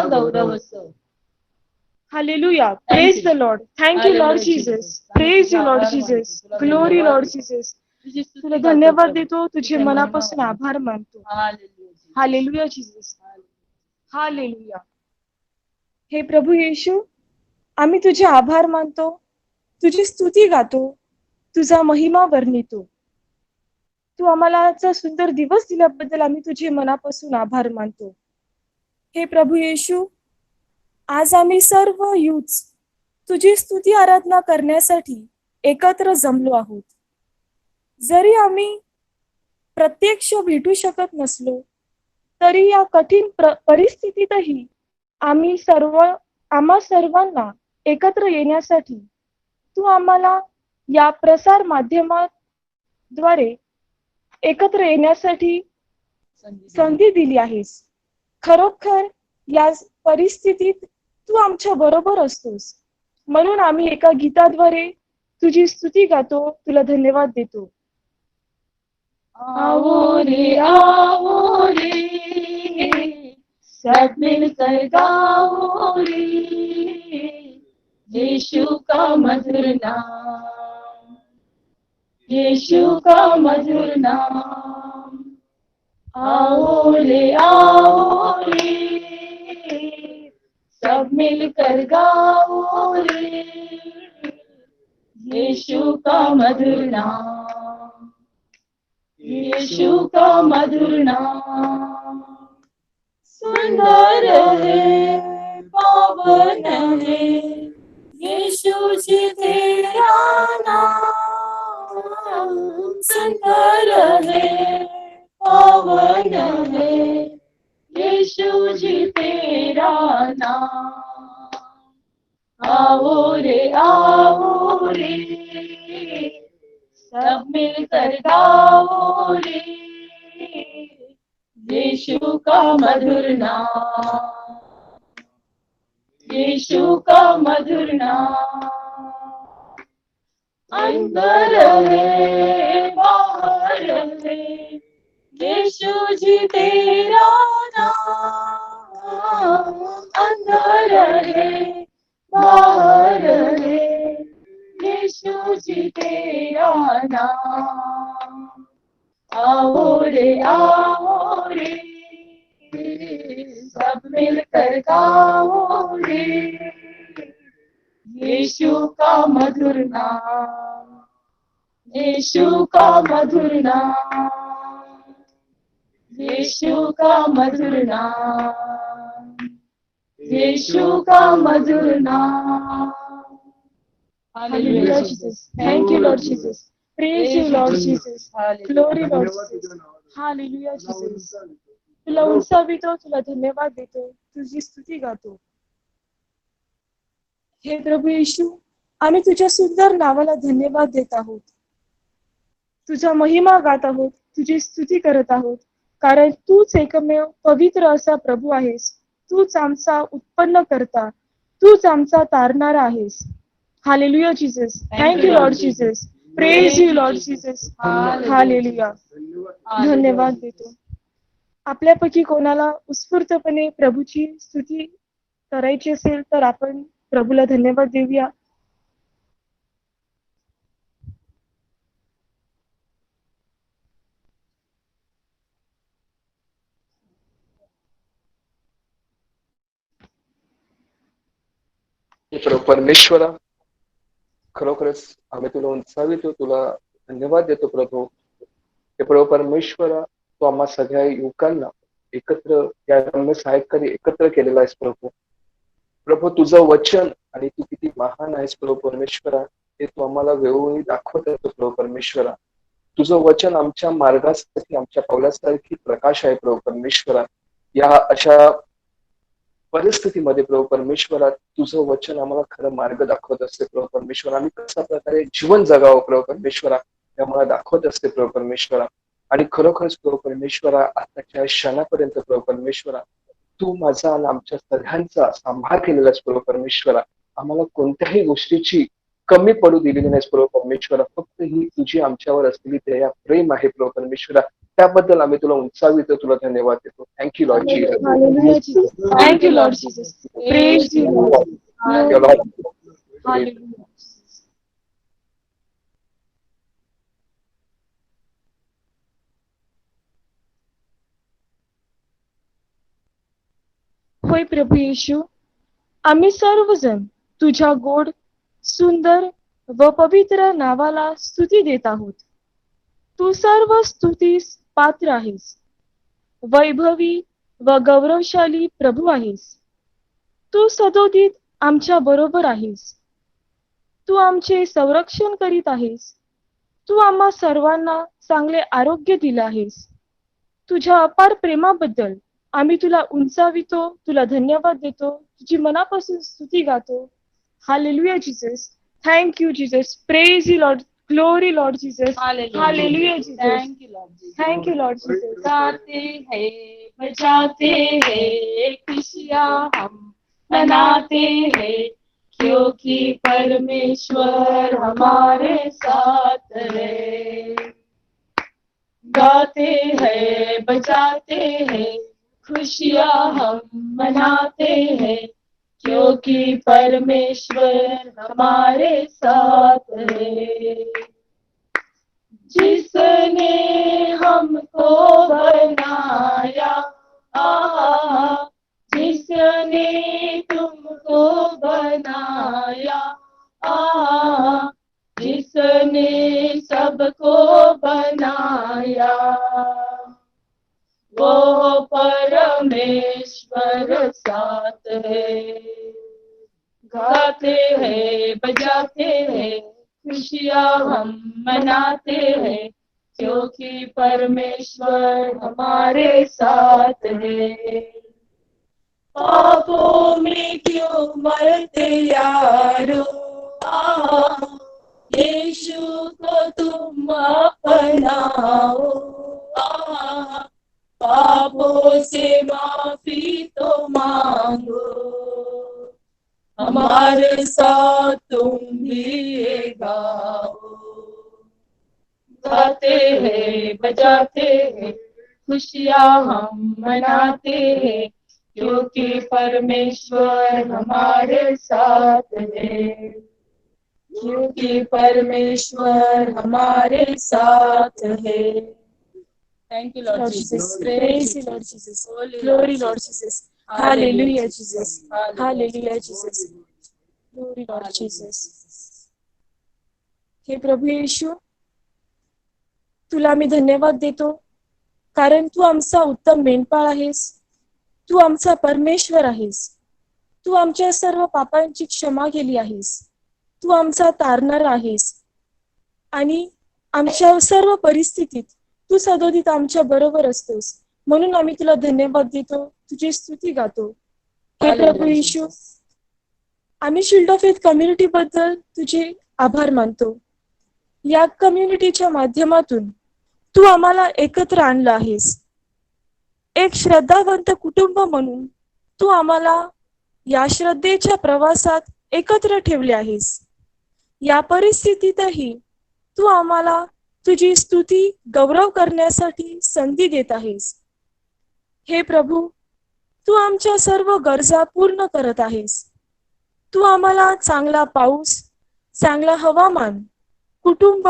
गौरव असो. Hallelujah. Praise the Lord. Thank you, Lord Jesus. Praise you, Lord Jesus. Glory, Lord Jesus. तुला धन्यवाद देतो, तुझे मनापासून आभार मानतो. Hallelujah Jesus. हालेलुया. हे प्रभू येशू, आम्ही तुझे आभार मानतो, तुझी स्तुती गातो, तुझा महिमा वर्णितो. तू आम्हाला आजचा सुंदर दिवस दिल्याबद्दल आम्ही तुझे मनापासून आभार मानतो. हे प्रभू येशू, आज आम्ही सर्व यूथ तुझी स्तुती आराधना करण्यासाठी एकत्र जमलो आहोत. जरी आम्ही प्रत्यक्ष भेटू शकत नसलो तरी या कठीण परिस्थितीतही आम्हा सर्वांना एकत्र येण्यासाठी तू आम्हाला या प्रसार माध्यमाद्वारे एकत्र येण्यासाठी संधी दिली आहेस. खरोखर या परिस्थितीत तू आमच्या बरोबर असतोस, म्हणून आम्ही एका गीताद्वारे तुझी स्तुती गातो, तुला धन्यवाद देतो. आओ रे सब मिलकर गाओ रे, यीशु का मधुर नाम, यीशु का मधुर नाम. आओ रे सब मिलकर गाओ रे, यीशु का मधुर नाम, यीशु का मधुर नाम. सुंदर है, पावन है, यीशु जी तेरा नाम. सुंदर है, पावन है, यीशु जी तेरा नाम. आओ रे सब मिलकर गाओ रे, यीशु का मधुर नाम, यीशु का मधुर नाम. अंदर है, बाहर है, यीशु जी तेरा नाम. अंदर है, बाहर है, यीशु जी तेरा नाम. आओ रे सब मिलकर गाओ रे, यीशु का मधुर नाम, यीशु का मधुर नाम, यीशु का मधुर नाम, यीशु का मधुर नाम. Hallelujah, Jesus. Thank you, Lord Jesus. Praise you, Lord Jesus. Glory, Lord Jesus. Hallelujah, Jesus. तुला उंचावितो, तुला धन्यवाद देतो, तुझी स्तुती गातो. हे प्रभू येशू, आम्ही तुझ्या सुंदर नावाला धन्यवाद देत आहोत, तुझा महिमा गात आहोत, तुझी स्तुती करत आहोत, कारण तूच एकमेव पवित्र असा प्रभू आहेस. तूच आमचा उत्पन्न करता, तूच आमचा तारणारा आहेस. Hallelujah Jesus. Thank you Lord Jesus. Praise you Lord Jesus. Hallelujah. धन्यवाद देतो. आपल्यापैकी कोणाला उत्स्फूर्तपणे प्रभूची स्तुती करायची असेल तर आपण प्रभूला धन्यवाद देऊया. परमेश्वरा, खरोखरच आम्ही तुला उंचावितो, तुला धन्यवाद देतो प्रभू. हे प्रभू परमेश्वरा, तू आम्हा सगळ्या युवकांना एकत्र या रम्य साहेबकडे एकत्र केलेला आहेस प्रभू. प्रभू तुझं वचन आणि तू किती महान आहेस प्रभू परमेश्वरा, हे तू आम्हाला वेळोवेळी दाखवत असतो प्रभू परमेश्वरा. तुझं वचन आमच्या मार्गासाठी, आमच्या पावलासारखी प्रकाश आहे प्रभू परमेश्वरा. या अशा परिस्थितीमध्ये प्रभू परमेश्वरा, तुझं वचन आम्हाला खरं मार्ग दाखवत असते प्रभू परमेश्वरा. आम्ही कशा प्रकारे जीवन जगावं प्रभू परमेश्वरा, हे आम्हाला दाखवत असते प्रभू परमेश्वरा. आणि खरोखरच प्रभू परमेश्वरा, आताच्या क्षणापर्यंत प्रभू परमेश्वरा, तू माझा आणि आमच्या सगळ्यांचा सांभाळ केलेलास प्रभू परमेश्वरा. आम्हाला कोणत्याही गोष्टीची कमी पडू दिलेली नाहीस प्रभू परमेश्वरा. फक्त ही तुझी आमच्यावर असलेली दया प्रेम आहे प्रभू परमेश्वरा. त्याबद्दल आम्ही तुला उंचावितो, तुला धन्यवाद देतो. Thank you Lord Jesus. Hallelujah, Jesus. Thank you, Lord Jesus. Praise you, Lord. Hallelujah. होय प्रभू येशू, आम्ही सर्वजण तुझ्या गोड, सुंदर व पवित्र नावाला स्तुती देत आहोत. तू सर्व स्तुतीस पात्र आहेस, वैभवी व गौरवशाली प्रभू आहेस. तू सदोदित आमच्या बरोबर आहेस. तू आमचे संरक्षण करीत आहेस. तू आम्हा सर्वांना चांगले आरोग्य दिले आहेस. तुझ्या अपार प्रेमाबद्दल आम्ही तुला उंचावितो, तुला धन्यवाद देतो, तुझी मनापासून स्तुती गातो. Hallelujah Jesus. Thank you Jesus. Praise you Lord. Glory Lord Jesus. Hallelujah Jesus. Thank you Lord Jesus. Thank you Lord Jesus. गाते हैं बजाते हैं खुशियाँ हम मनाते हैं, क्योंकि परमेश्वर हमारे साथ है. गाते हैं बजाते हैं खुशियाँ हम मनाते हैं, क्योंकि परमेश्वर हमारे साथ है. जिसने हमको बनाया, जिसने तुमको बनाया, जिसने सबको बनाया, वो परमेश्वर साथ है. गाते हैं बजाते हैं खुशियाँ हम मनाते हैं, क्योंकि परमेश्वर हमारे साथ है. पापों में क्यों मरते यारो, यीशु को तुम अपनाओ. पापों से माफी तो मांगो, हमारे साथ तुम भी ये गाओ. गाते हैं बजाते हैं खुशियाँ हम मनाते हैं, क्योंकि परमेश्वर हमारे साथ है. क्योंकि परमेश्वर हमारे साथ है. Thank you, Lord Jesus. Praise you, Lord Jesus. Glory, Lord Jesus. Hallelujah, Jesus. Hallelujah, Jesus. Glory, Lord Jesus. हे प्रभू येशू, तुला मी धन्यवाद देतो, कारण तू आमचा उत्तम मेंढपाळ आहेस. तू आमचा परमेश्वर आहेस. तू आमच्या सर्व पापांची क्षमा केली आहेस. तू आमचा तारणारा आहेस आणि आमच्या सर्व परिस्थितीत तू सदोदित आमच्या बरोबर असतोस. म्हणून आम्ही तुला धन्यवाद देतो, तुझी स्तुती गातो. हे प्रभू येशू, आम्ही शिल्ड ऑफ फेथ कम्युनिटी बद्दल तुझे आभार मानतो. या कम्युनिटीच्या माध्यमातून तू आम्हाला एकत्र आणलं आहेस. एक श्रद्धावंत कुटुंब म्हणून तू आम्हाला या श्रद्धेच्या प्रवासात एकत्र ठेवले आहेस. या परिस्थितीतही तू आम्हाला तुझी स्तुती गौरव करण्यासाठी संधी देत आहेस. हे प्रभू, तू आमच्या सर्व गरजा पूर्ण करत आहेस. तू आम्हाला चांगला पाऊस, चांगला हवामान, कुटुंब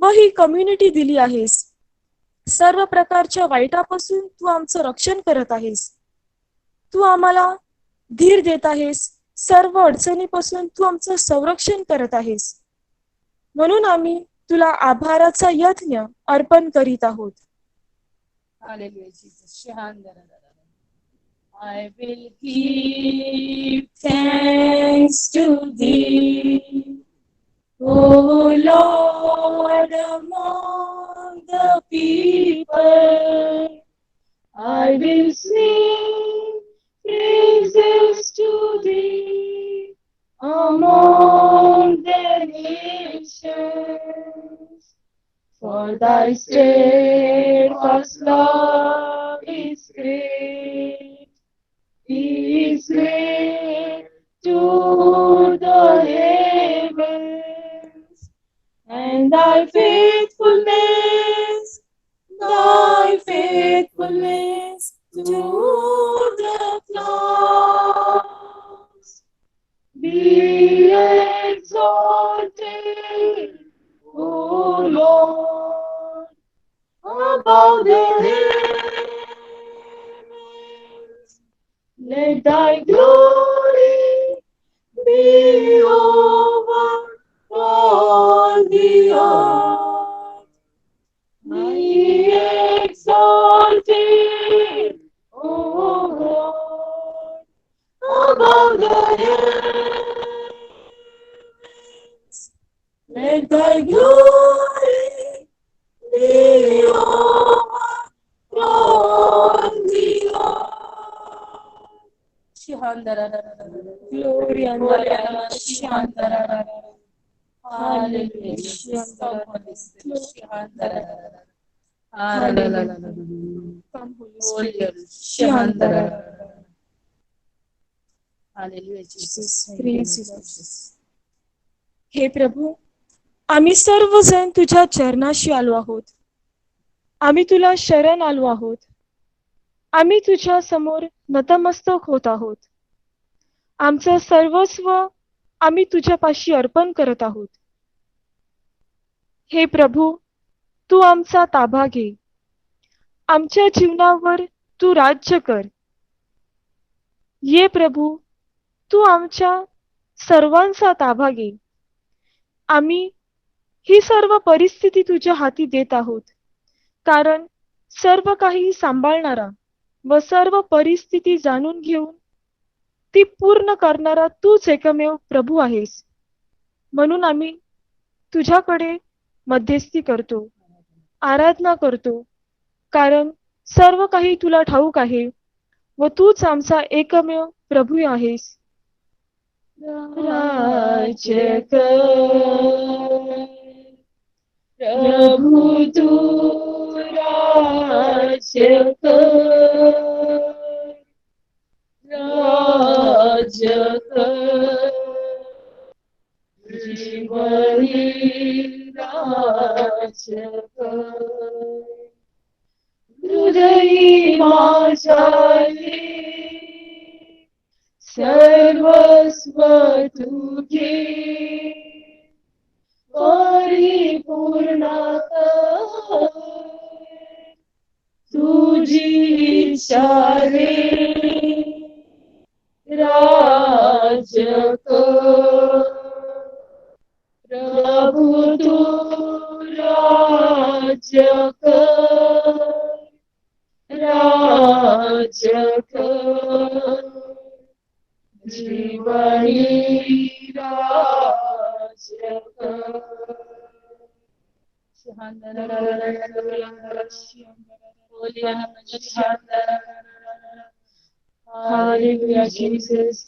व ही कम्युनिटी दिली आहेस. सर्व प्रकारच्या वाईटापासून तू आमचं रक्षण करत आहेस. तू आम्हाला धीर देत आहेस. सर्व अडचणीपासून तू आमचं संरक्षण करत आहेस. म्हणून आम्ही तुला आभाराचा यज्ञ अर्पण करीत आहोत. Hallelujah, Jesus. I will give thanks to thee, O Lord, among the people. I will sing praises to thee among the nations. For thy steadfast love is great. He is great to the heavens. Let thy glory be over all the earth. Be exalted, O Lord, above the heavens. Let thy glory be over all the earth. Glory and Come, Holy Spirit. Praise you, Lord. हे प्रभू, आम्ही सर्वजण तुझ्या चरणाशी आलो आहोत. आम्ही तुला शरण आलो आहोत. आम्ही तुझ्या समोर नतमस्तक होत आहोत. आमचं सर्वस्व आम्ही तुझ्यापाशी अर्पण करत आहोत. हे प्रभू, तू आमचा ताबा घे. आमच्या जीवनावर तू राज्य कर. ये प्रभू, तू आमच्या सर्वांचा ताबा घे. आम्ही ही सर्व परिस्थिती तुझ्या हाती देत आहोत, कारण सर्व काही सांभाळणारा व सर्व परिस्थिती जाणून घेऊन ती पूर्ण करणारा तूच एकमेव प्रभू आहेस. म्हणून आम्ही तुझ्याकडे मध्यस्थी करतो, आराधना करतो, कारण सर्व काही तुला ठाऊक आहे व तूच आमचा एकमेव प्रभू आहेस. राज्य कर प्रभु, तू राज्य कर. राज्य कर जीवनी राज्य कर. हृदयी माझ्याने सर्वस्व तू घे. परिपूर्ण कर तुझी इच्छा रे. राज्य कर प्रभु, तू राज्य कर. राज्य कर जीवनी राज्य कर. Hallelujah, Jesus.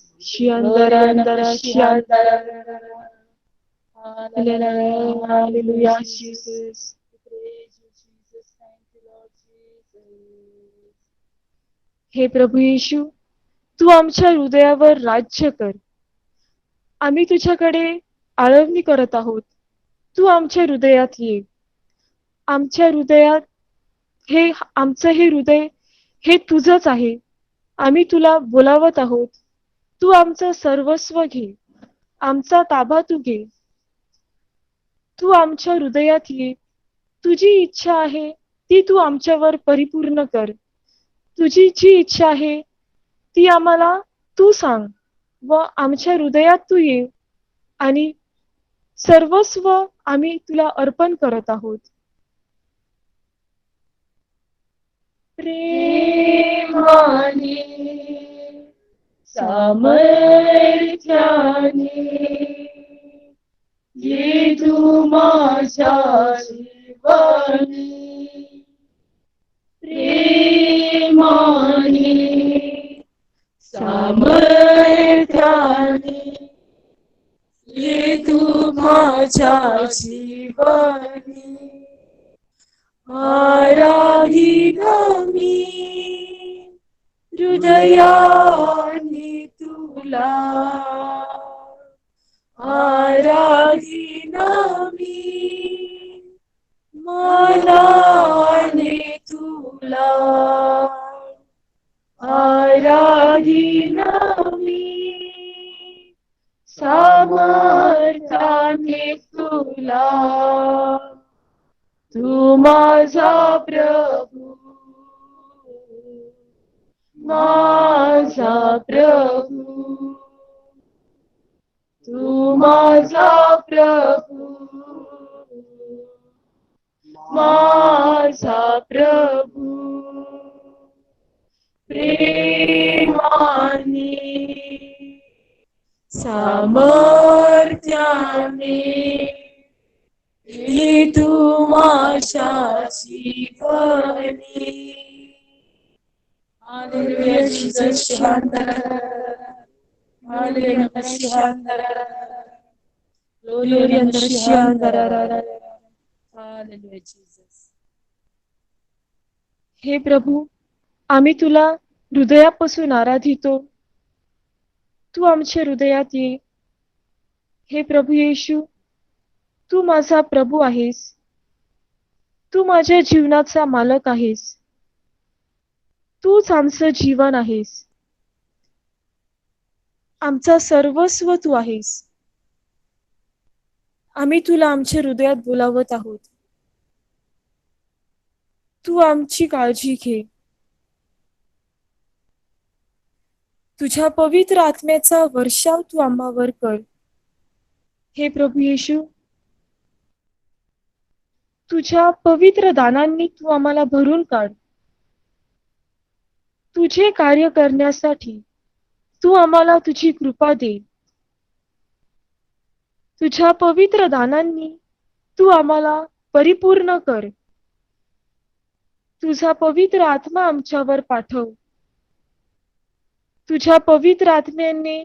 Hallelujah, Jesus. हे प्रभू येशू, तू आमच्या हृदयावर राज्य कर. आम्ही तुझ्याकडे आळवणी करत आहोत. तू आमच्या हृदयात ये. आमच्या हृदयात आमचं हे हृदय हे तुझंच आहे. आम्ही तुला बोलावत आहोत. तू आमचं सर्वस्व घे. आमचा ताबा तू घे. तू आमच्या हृदयात ये. तुझी इच्छा आहे ती तू आमच्यावर परिपूर्ण कर. तुझी जी इच्छा आहे ती आम्हाला तू सांग व आमच्या हृदयात तू ये आणि सर्वस्व आम्ही तुला अर्पण करत आहोत. प्रेमाने सामर्थ्याने ये तू माझ्या जीवनी. प्रेमाने सामर्थ्याने ये तू माझ्या जीवनी. आराधित मी हृदयाने तुला. आराधित मी मनाने तुला. आराधित मी सामर्थ्याने तुला. तू माझा प्रभू, माझा प्रभू, तू माझा प्रभू, माझा प्रभू, प्रेमाने सामर्थ्याने हे तू माझ्या जीवनी. Hallelujah, Jesus. Hallelujah, Hallelujah, Jesus. हे प्रभू, आम्ही तुला हृदयापासून आराधितो. तू आमच्या हृदयात ये. हे प्रभू येशू, तू माझा प्रभू आहेस. तू माझ्या जीवनाचा मालक आहेस. तूच आमचं जीवन आहेस. आमचा सर्वस्व तू आहेस. आम्ही तुला आमच्या हृदयात बोलावत आहोत. तू आमची काळजी घे. तुझ्या पवित्र आत्म्याचा वर्षाव तू आम्हावर कर. हे प्रभू येशू, तुझ्या पवित्र दानांनी तू आम्हाला भरून काढ. तुझे कार्य करण्यासाठी तू आम्हाला तुझी कृपा दे. तुझ्या पवित्र दानांनी तू आम्हाला परिपूर्ण कर. तुझा पवित्र आत्मा आमच्यावर पाठव. तुझ्या पवित्र आत्म्याने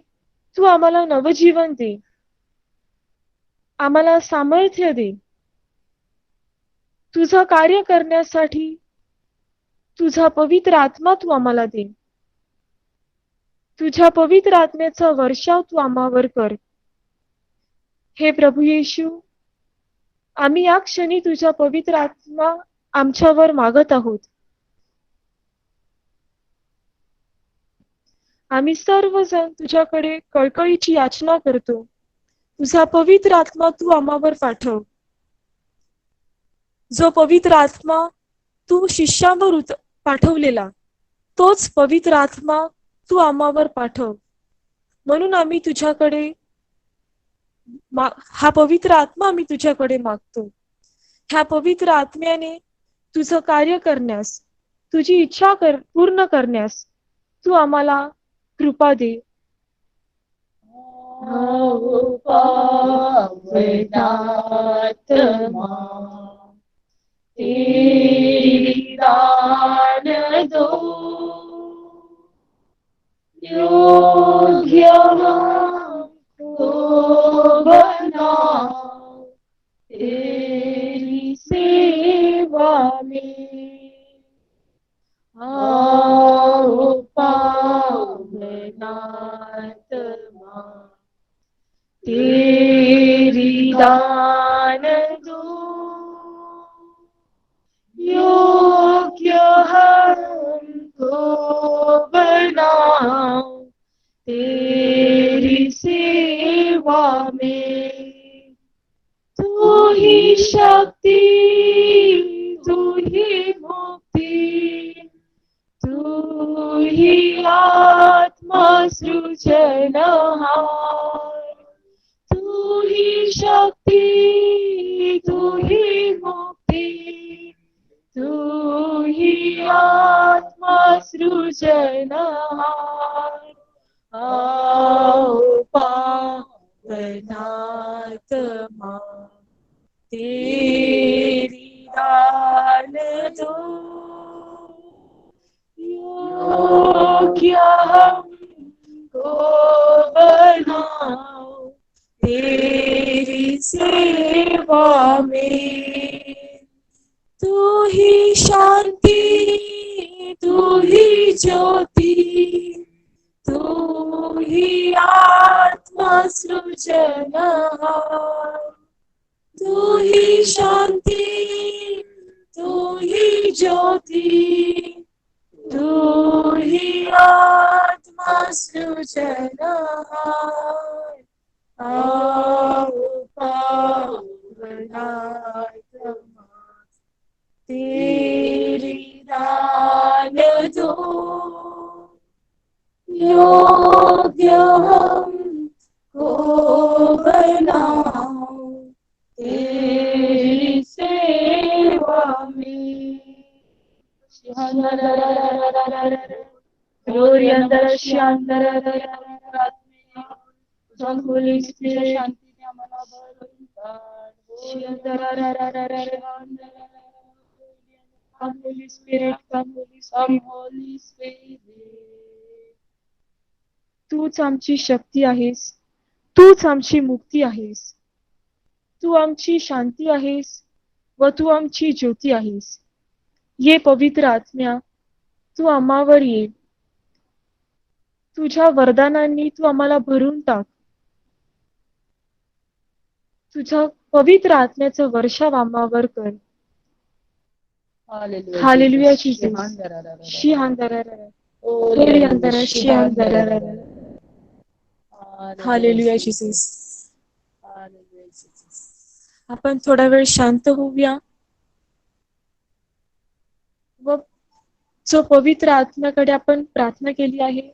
तू आम्हाला नवजीवन दे. आम्हाला सामर्थ्य दे. तुझं कार्य करण्यासाठी तुझा पवित्र आत्मा तू आम्हाला दे. तुझ्या पवित्र आत्म्याचा वर्षाव तू आम्हावर कर. हे प्रभू येशू, आम्ही या क्षणी तुझा पवित्र आत्मा आमच्यावर मागत आहोत. आम्ही सर्वजण तुझ्याकडे कळकळीची याचना करतो. तुझा पवित्र आत्मा तू आम्हावर पाठव. जो पवित्र आत्मा तू शिष्यावर पाठवलेला, तोच पवित्र आत्मा तू आम्हावर पाठव. म्हणून आम्ही तुझ्याकडे हा पवित्र आत्मा आम्ही तुझ्याकडे मागतो. ह्या पवित्र आत्म्याने तुझं कार्य करण्यास, तुझी इच्छा पूर्ण करण्यास तू आम्हाला कृपा दे. पवित्रात्मा तेरी दान दो, योग्य हमको बनाओ तेरी सेवा में. आओ पावनात्मा तेरी दान दो, योग्य हमको बनाओ तेरी सेवा में. तू ही शक्ति, तू ही मुक्ति, तू ही आत्मा सृजनहार. तू ही शक्ति, तू ही मुक्ति, तू ही आत्मा सृजनहार. आओ पावनात्मा तेरी दान दो, योग्य हमको बनाओ तेरी सेवा में. तू ही शांति, तू ही ज्योति, तू ही आत्मा सृजनहार. तू ही शांति, तू ही ज्योति, तू ही आत्मा सृजनहार. आओ पावनात्मा तेरी दान दो, योग्य हमको बनाओ तेरी सेवा में। Glory under under Holy Spirit. शांतीने आम्हाला भरून काढ. Come Holy Spirit, come Holy Come Spirit. Holy Spirit. तूच आमची शक्ती आहेस, तूच आमची मुक्ती आहेस, तू आमची शांती आहेस व तू आमची ज्योती आहेस. ये पवित्र आत्म्या, तू आम्हावर ये. तुझ्या वरदानांनी तू आम्हाला भरून टाक. तुझ्या पवित्र आत्म्याचं वर्षाव आम्हावर कर. Hallelujah, Jesus. Shihandarara. Oriandara, shihandarara. Hallelujah, Jesus. आपण थोडा वेळ शांत होऊया व जो पवित्र आत्म्याकडे आपण प्रार्थना केली आहे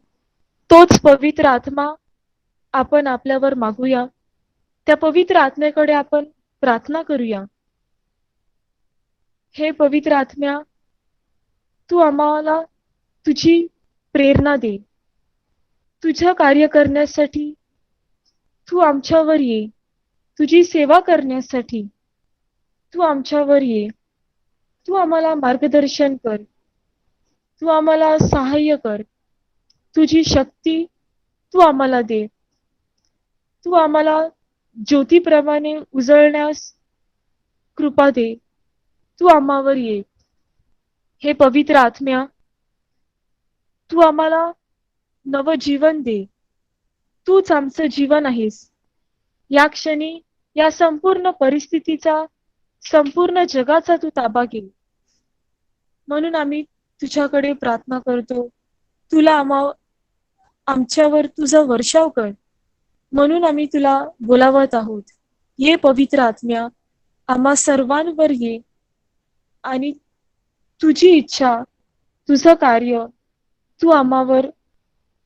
तोच पवित्र आत्मा आपण आपल्यावर मागूया. त्या पवित्र आत्म्याकडे आपण प्रार्थना करूया. हे पवित्र आत्म्या, तू आम्हाला तुझी प्रेरणा दे. तुझं कार्य करण्यासाठी तू आमच्यावर ये. तुझी सेवा करण्यासाठी तू आमच्यावर ये. तू आम्हाला मार्गदर्शन कर. तू आम्हाला सहाय्य कर. तुझी शक्ती तू आम्हाला दे. तू आम्हाला ज्योतीप्रमाणे उजळण्यास कृपा दे. तू आम्हावर ये. हे पवित्र आत्म्या, तू आम्हाला नवं जीवन दे. तूच आमचं जीवन आहेस. या क्षणी या संपूर्ण परिस्थितीचा, संपूर्ण जगाचा तू ताबा घे. म्हणून आम्ही तुझ्याकडे प्रार्थना करतो. तुला आमच्यावर तुझा वर्षाव कर. म्हणून आम्ही तुला बोलावत आहोत. ये पवित्र आत्म्या, आम्हा सर्वांवर ये आणि तुझी इच्छा, तुझं कार्य तू आम्हावर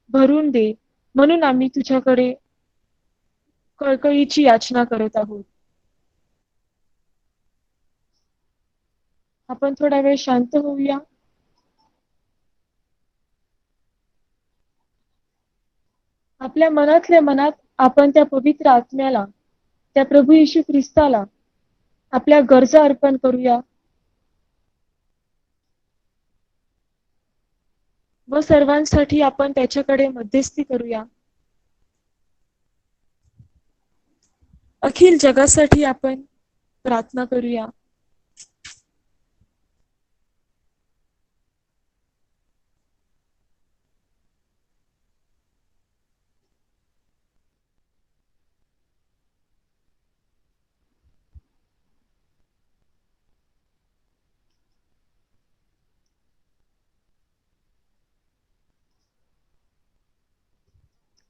भरून दे. म्हणून आम्ही तुझ्याकडे कळकळीची याचना करत आहोत. आपण थोडा वेळ शांत होऊया. आपल्या मनातल्या मनात आपण त्या पवित्र आत्म्याला, त्या प्रभू येशू ख्रिस्ताला आपल्या गरजा अर्पण करूया व सर्वांसाठी आपण त्याच्याकडे मध्यस्थी करूया. अखिल जगासाठी आपण प्रार्थना करूया.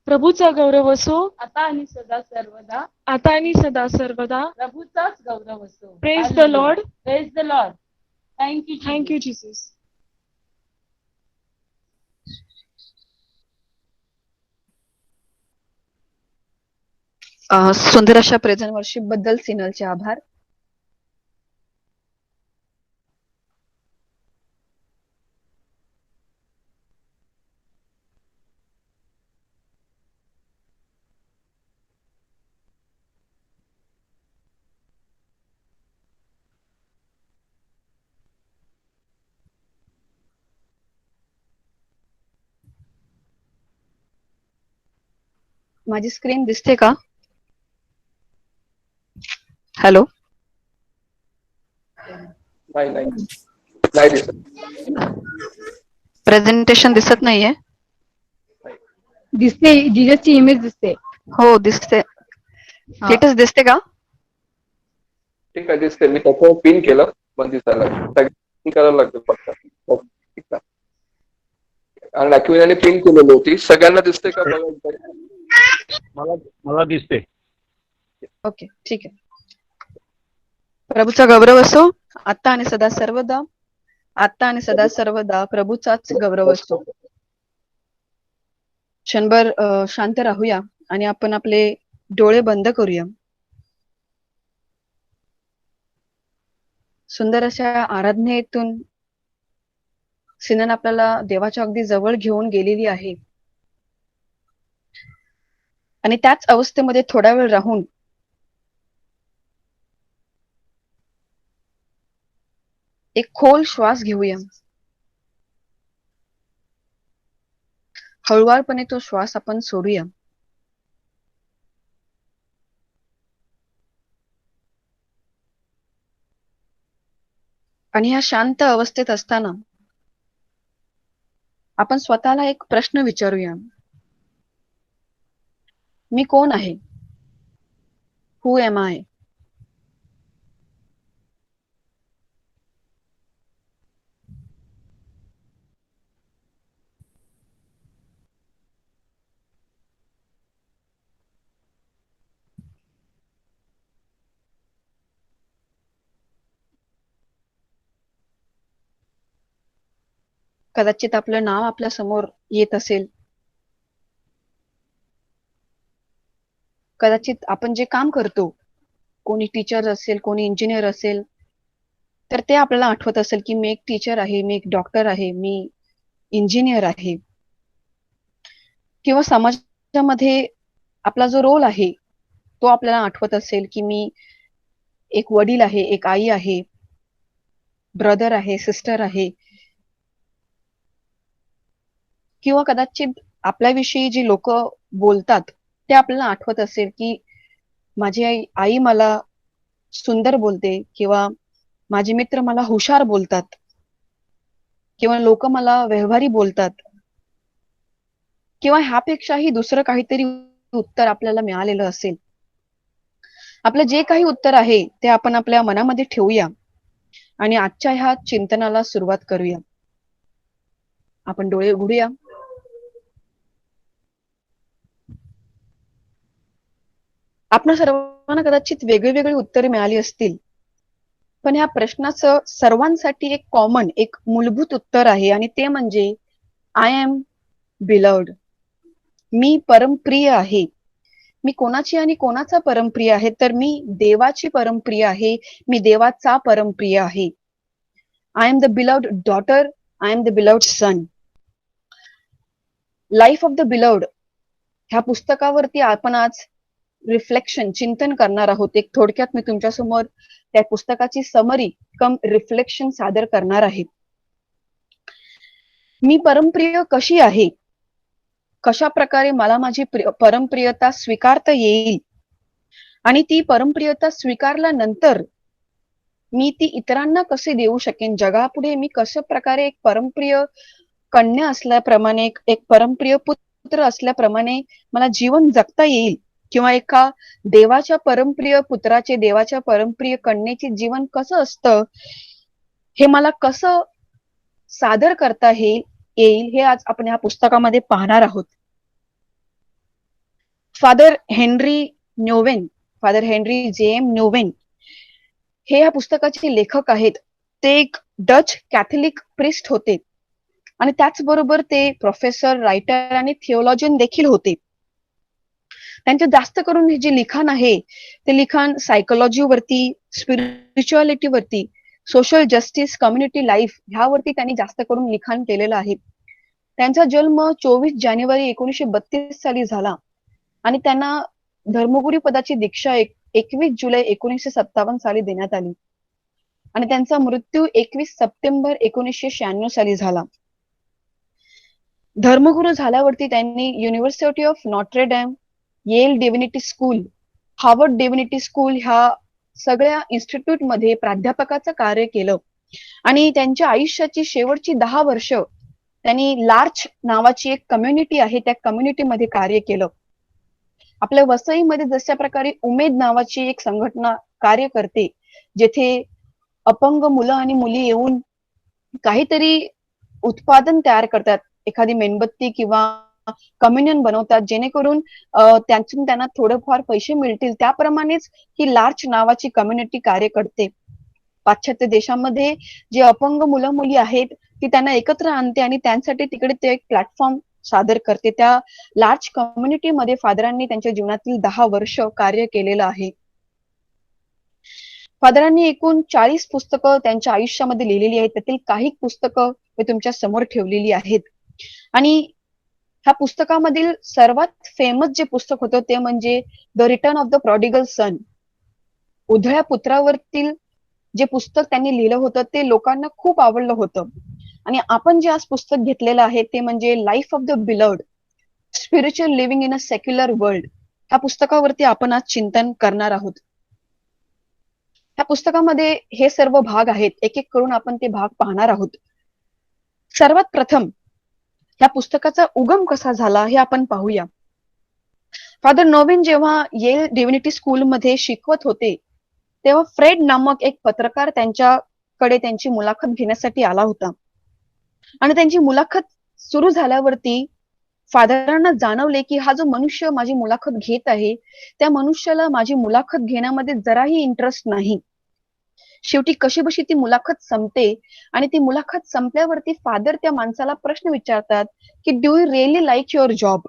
प्रभूचा गौरव असो आता आणि सदा सर्वदा. आता आणि सदा सर्वदा. प्रभूचाच गौरव असो. Praise the Lord. Praise the Lord. Thank you. Thank you Jesus. सुंदर अशा प्रेझेंट वर्शिप बद्दल सिनलचे आभार. माझी स्क्रीन दिसते का? हॅलो. नाही दिसत. प्रेझेंटेशन दिसत नाहीये. दिसते, जीजसची इमेज दिसते. हो दिसते. स्टेटस दिसते का? ठीक आहे, दिसते. मी त्याचं पिन केलं, पण दिसायला करायला लागतं फक्त. ठीक आहे. आणि अक्विनाने पिन केलेली होती. सगळ्यांना दिसते का? मला दिसते. ओके, ठीक आहे. प्रभूचा गौरव असो आता आणि सदा सर्वदा. आता आणि सदा सर्वदा प्रभूचाच गौरव असो. क्षणभर शांत राहूया आणि आपण आपले डोळे बंद करूया. सुंदर अशा आराधनेतून सिनन आपल्याला देवाच्या अगदी जवळ घेऊन गेलेली आहे आणि त्याच अवस्थेमध्ये थोडा वेळ राहून एक खोल श्वास घेऊया. हळुवारपणे तो श्वास आपण सोडूया. आणि ह्या शांत अवस्थेत असताना आपण स्वतःला एक प्रश्न विचारूया. मी कोण आहे? Who am I? कदाचित आपलं नाव आपल्या समोर येत असेल. कदाचित आपण जे काम करतो, कोणी टीचर असेल, कोणी इंजिनियर असेल, तर ते आपल्याला आठवत असेल की मी एक टीचर आहे, मी एक डॉक्टर आहे, मी इंजिनियर आहे. किंवा समाजामध्ये आपला जो रोल आहे तो आपल्याला आठवत असेल की मी एक वडील आहे, एक आई आहे, ब्रदर आहे, सिस्टर आहे. किंवा कदाचित आपल्याविषयी जी लोक बोलतात ते आपल्याला आठवत असेल की माझी आई मला सुंदर बोलते, किंवा माझे मित्र मला हुशार बोलतात, किंवा लोक मला व्यवहारी बोलतात, किंवा ह्यापेक्षाही दुसरं काहीतरी उत्तर आपल्याला मिळालेलं असेल. आपलं जे काही उत्तर आहे ते आपण आपल्या मनामध्ये ठेवूया आणि आजच्या ह्या चिंतनाला सुरुवात करूया. आपण डोळे उघडूया. आपल्या सर्वांना कदाचित वेगळी उत्तरे मिळाली असतील, पण ह्या प्रश्नाचं सर्वांसाठी एक कॉमन, एक मूलभूत उत्तर आहे आणि ते म्हणजे आय एम बिलव्ड. मी परमप्रिय आहे. मी कोणाची आणि कोणाचा परमप्रिय आहे? तर मी देवाची परमप्रिय आहे, मी देवाचा परमप्रिय आहे. I am the beloved daughter, I am the beloved son. Life of the beloved ह्या पुस्तकावरती आपण आज रिफ्लेक्शन, चिंतन करणार आहोत. एक थोडक्यात मी तुमच्या समोर त्या पुस्तकाची समरी कम रिफ्लेक्शन सादर करणार आहे. मी परमप्रिय कशी आहे? कशा प्रकारे मला माझी परमप्रियता स्वीकारता येईल आणि ती परमप्रियता स्वीकारल्यानंतर मी ती इतरांना कसे देऊ शकेन? जगापुढे मी कशा प्रकारे एक परमप्रिय कन्या असल्याप्रमाणे, एक परमप्रिय पुत्र असल्याप्रमाणे मला जीवन जगता येईल, किंवा एका देवाच्या परमप्रिय पुत्राचे, देवाच्या परमप्रिय कन्येचे जीवन कसं असतं हे मला कसं सादर करता येईल हे आज आपण ह्या पुस्तकामध्ये पाहणार आहोत. फादर हेनरी जे एम न्यूवेन हे या पुस्तकाचे लेखक आहेत. ते एक डच कॅथलिक प्रिस्ट होते आणि त्याचबरोबर ते प्रोफेसर, रायटर आणि थिओलॉजियन देखील होते. त्यांचं जास्त करून हे जे लिखाण आहे ते लिखाण सायकोलॉजीवरती, स्पिरिच्युअलिटीवरती, सोशल जस्टिस, कम्युनिटी लाईफ ह्यावरती त्यांनी जास्त करून लिखाण केलेलं आहे. त्यांचा जन्म 24 जानेवारी 1932 साली झाला आणि त्यांना धर्मगुरू पदाची दीक्षा 21 जुलै 1957 साली देण्यात आली आणि त्यांचा मृत्यू 21 सप्टेंबर 1996 साली झाला. धर्मगुरू झाल्यावरती त्यांनी University of Notre Dame, Yale Divinity School, Harvard Divinity School ह्या सगळ्या इन्स्टिट्यूट मध्ये प्राध्यापकाचं कार्य केलं आणि त्यांच्या आयुष्याची शेवटची 10 वर्ष त्यांनी लार्च नावाची एक कम्युनिटी आहे त्या कम्युनिटीमध्ये कार्य केलं. आपल्या वसईमध्ये जशा प्रकारे उमेद नावाची एक संघटना कार्य करते, जेथे अपंग मुलं आणि मुली येऊन काहीतरी उत्पादन तयार करतात, एखादी मेणबत्ती किंवा कम्युनियन बनवतात, जेणेकरून त्यातून त्यांना थोडेफार पैसे मिळतील, त्याप्रमाणेच ही लार्च नावाची कम्युनिटी कार्य करते. पाश्चात्य देशामध्ये जे अपंग मुलं मुली आहेत ती त्यांना एकत्र आणते आणि त्यांसाठी तिकडे ते एक प्लॅटफॉर्म सादर करते. त्या लार्ज कम्युनिटीमध्ये फादरांनी त्यांच्या जीवनातील 10 वर्ष कार्य केलेलं आहे. फादरांनी एकूण 40 पुस्तकं त्यांच्या आयुष्यामध्ये लिहिलेली आहेत. त्यातील काही पुस्तकं मी तुमच्या समोर ठेवलेली आहेत. आणि ह्या पुस्तकामधील सर्वात फेमस जे पुस्तक होतं ते म्हणजे the return of the prodigal son. उधळ्या पुत्रावरतील जे पुस्तक त्यांनी लिहिलं होतं ते लोकांना खूप आवडलं होतं. आणि आपण जे आज पुस्तक घेतलेलं आहे ते म्हणजे life of the beloved, spiritual living in a secular world. ह्या पुस्तकावरती आपण आज चिंतन करणार आहोत. ह्या पुस्तकामध्ये हे सर्व भाग आहेत. एक एक करून आपण ते भाग पाहणार आहोत. सर्वात प्रथम ह्या पुस्तकाचा उगम कसा झाला हे आपण पाहूया. फादर नोवेन जेव्हा येल डिव्हिनिटी स्कूलमध्ये शिकवत होते तेव्हा फ्रेड नामक एक पत्रकार त्यांच्याकडे त्यांची मुलाखत घेण्यासाठी आला होता. आणि त्यांची मुलाखत सुरू झाल्यावरती फादरांना जाणवले की हा जो मनुष्य माझी मुलाखत घेत आहे त्या मनुष्याला माझी मुलाखत घेण्यामध्ये जराही इंटरेस्ट नाही. शेवटी कशीबशी ती मुलाखत संपते आणि ती मुलाखत संपल्यावरती फादर त्या माणसाला प्रश्न विचारतात की do you really like your job.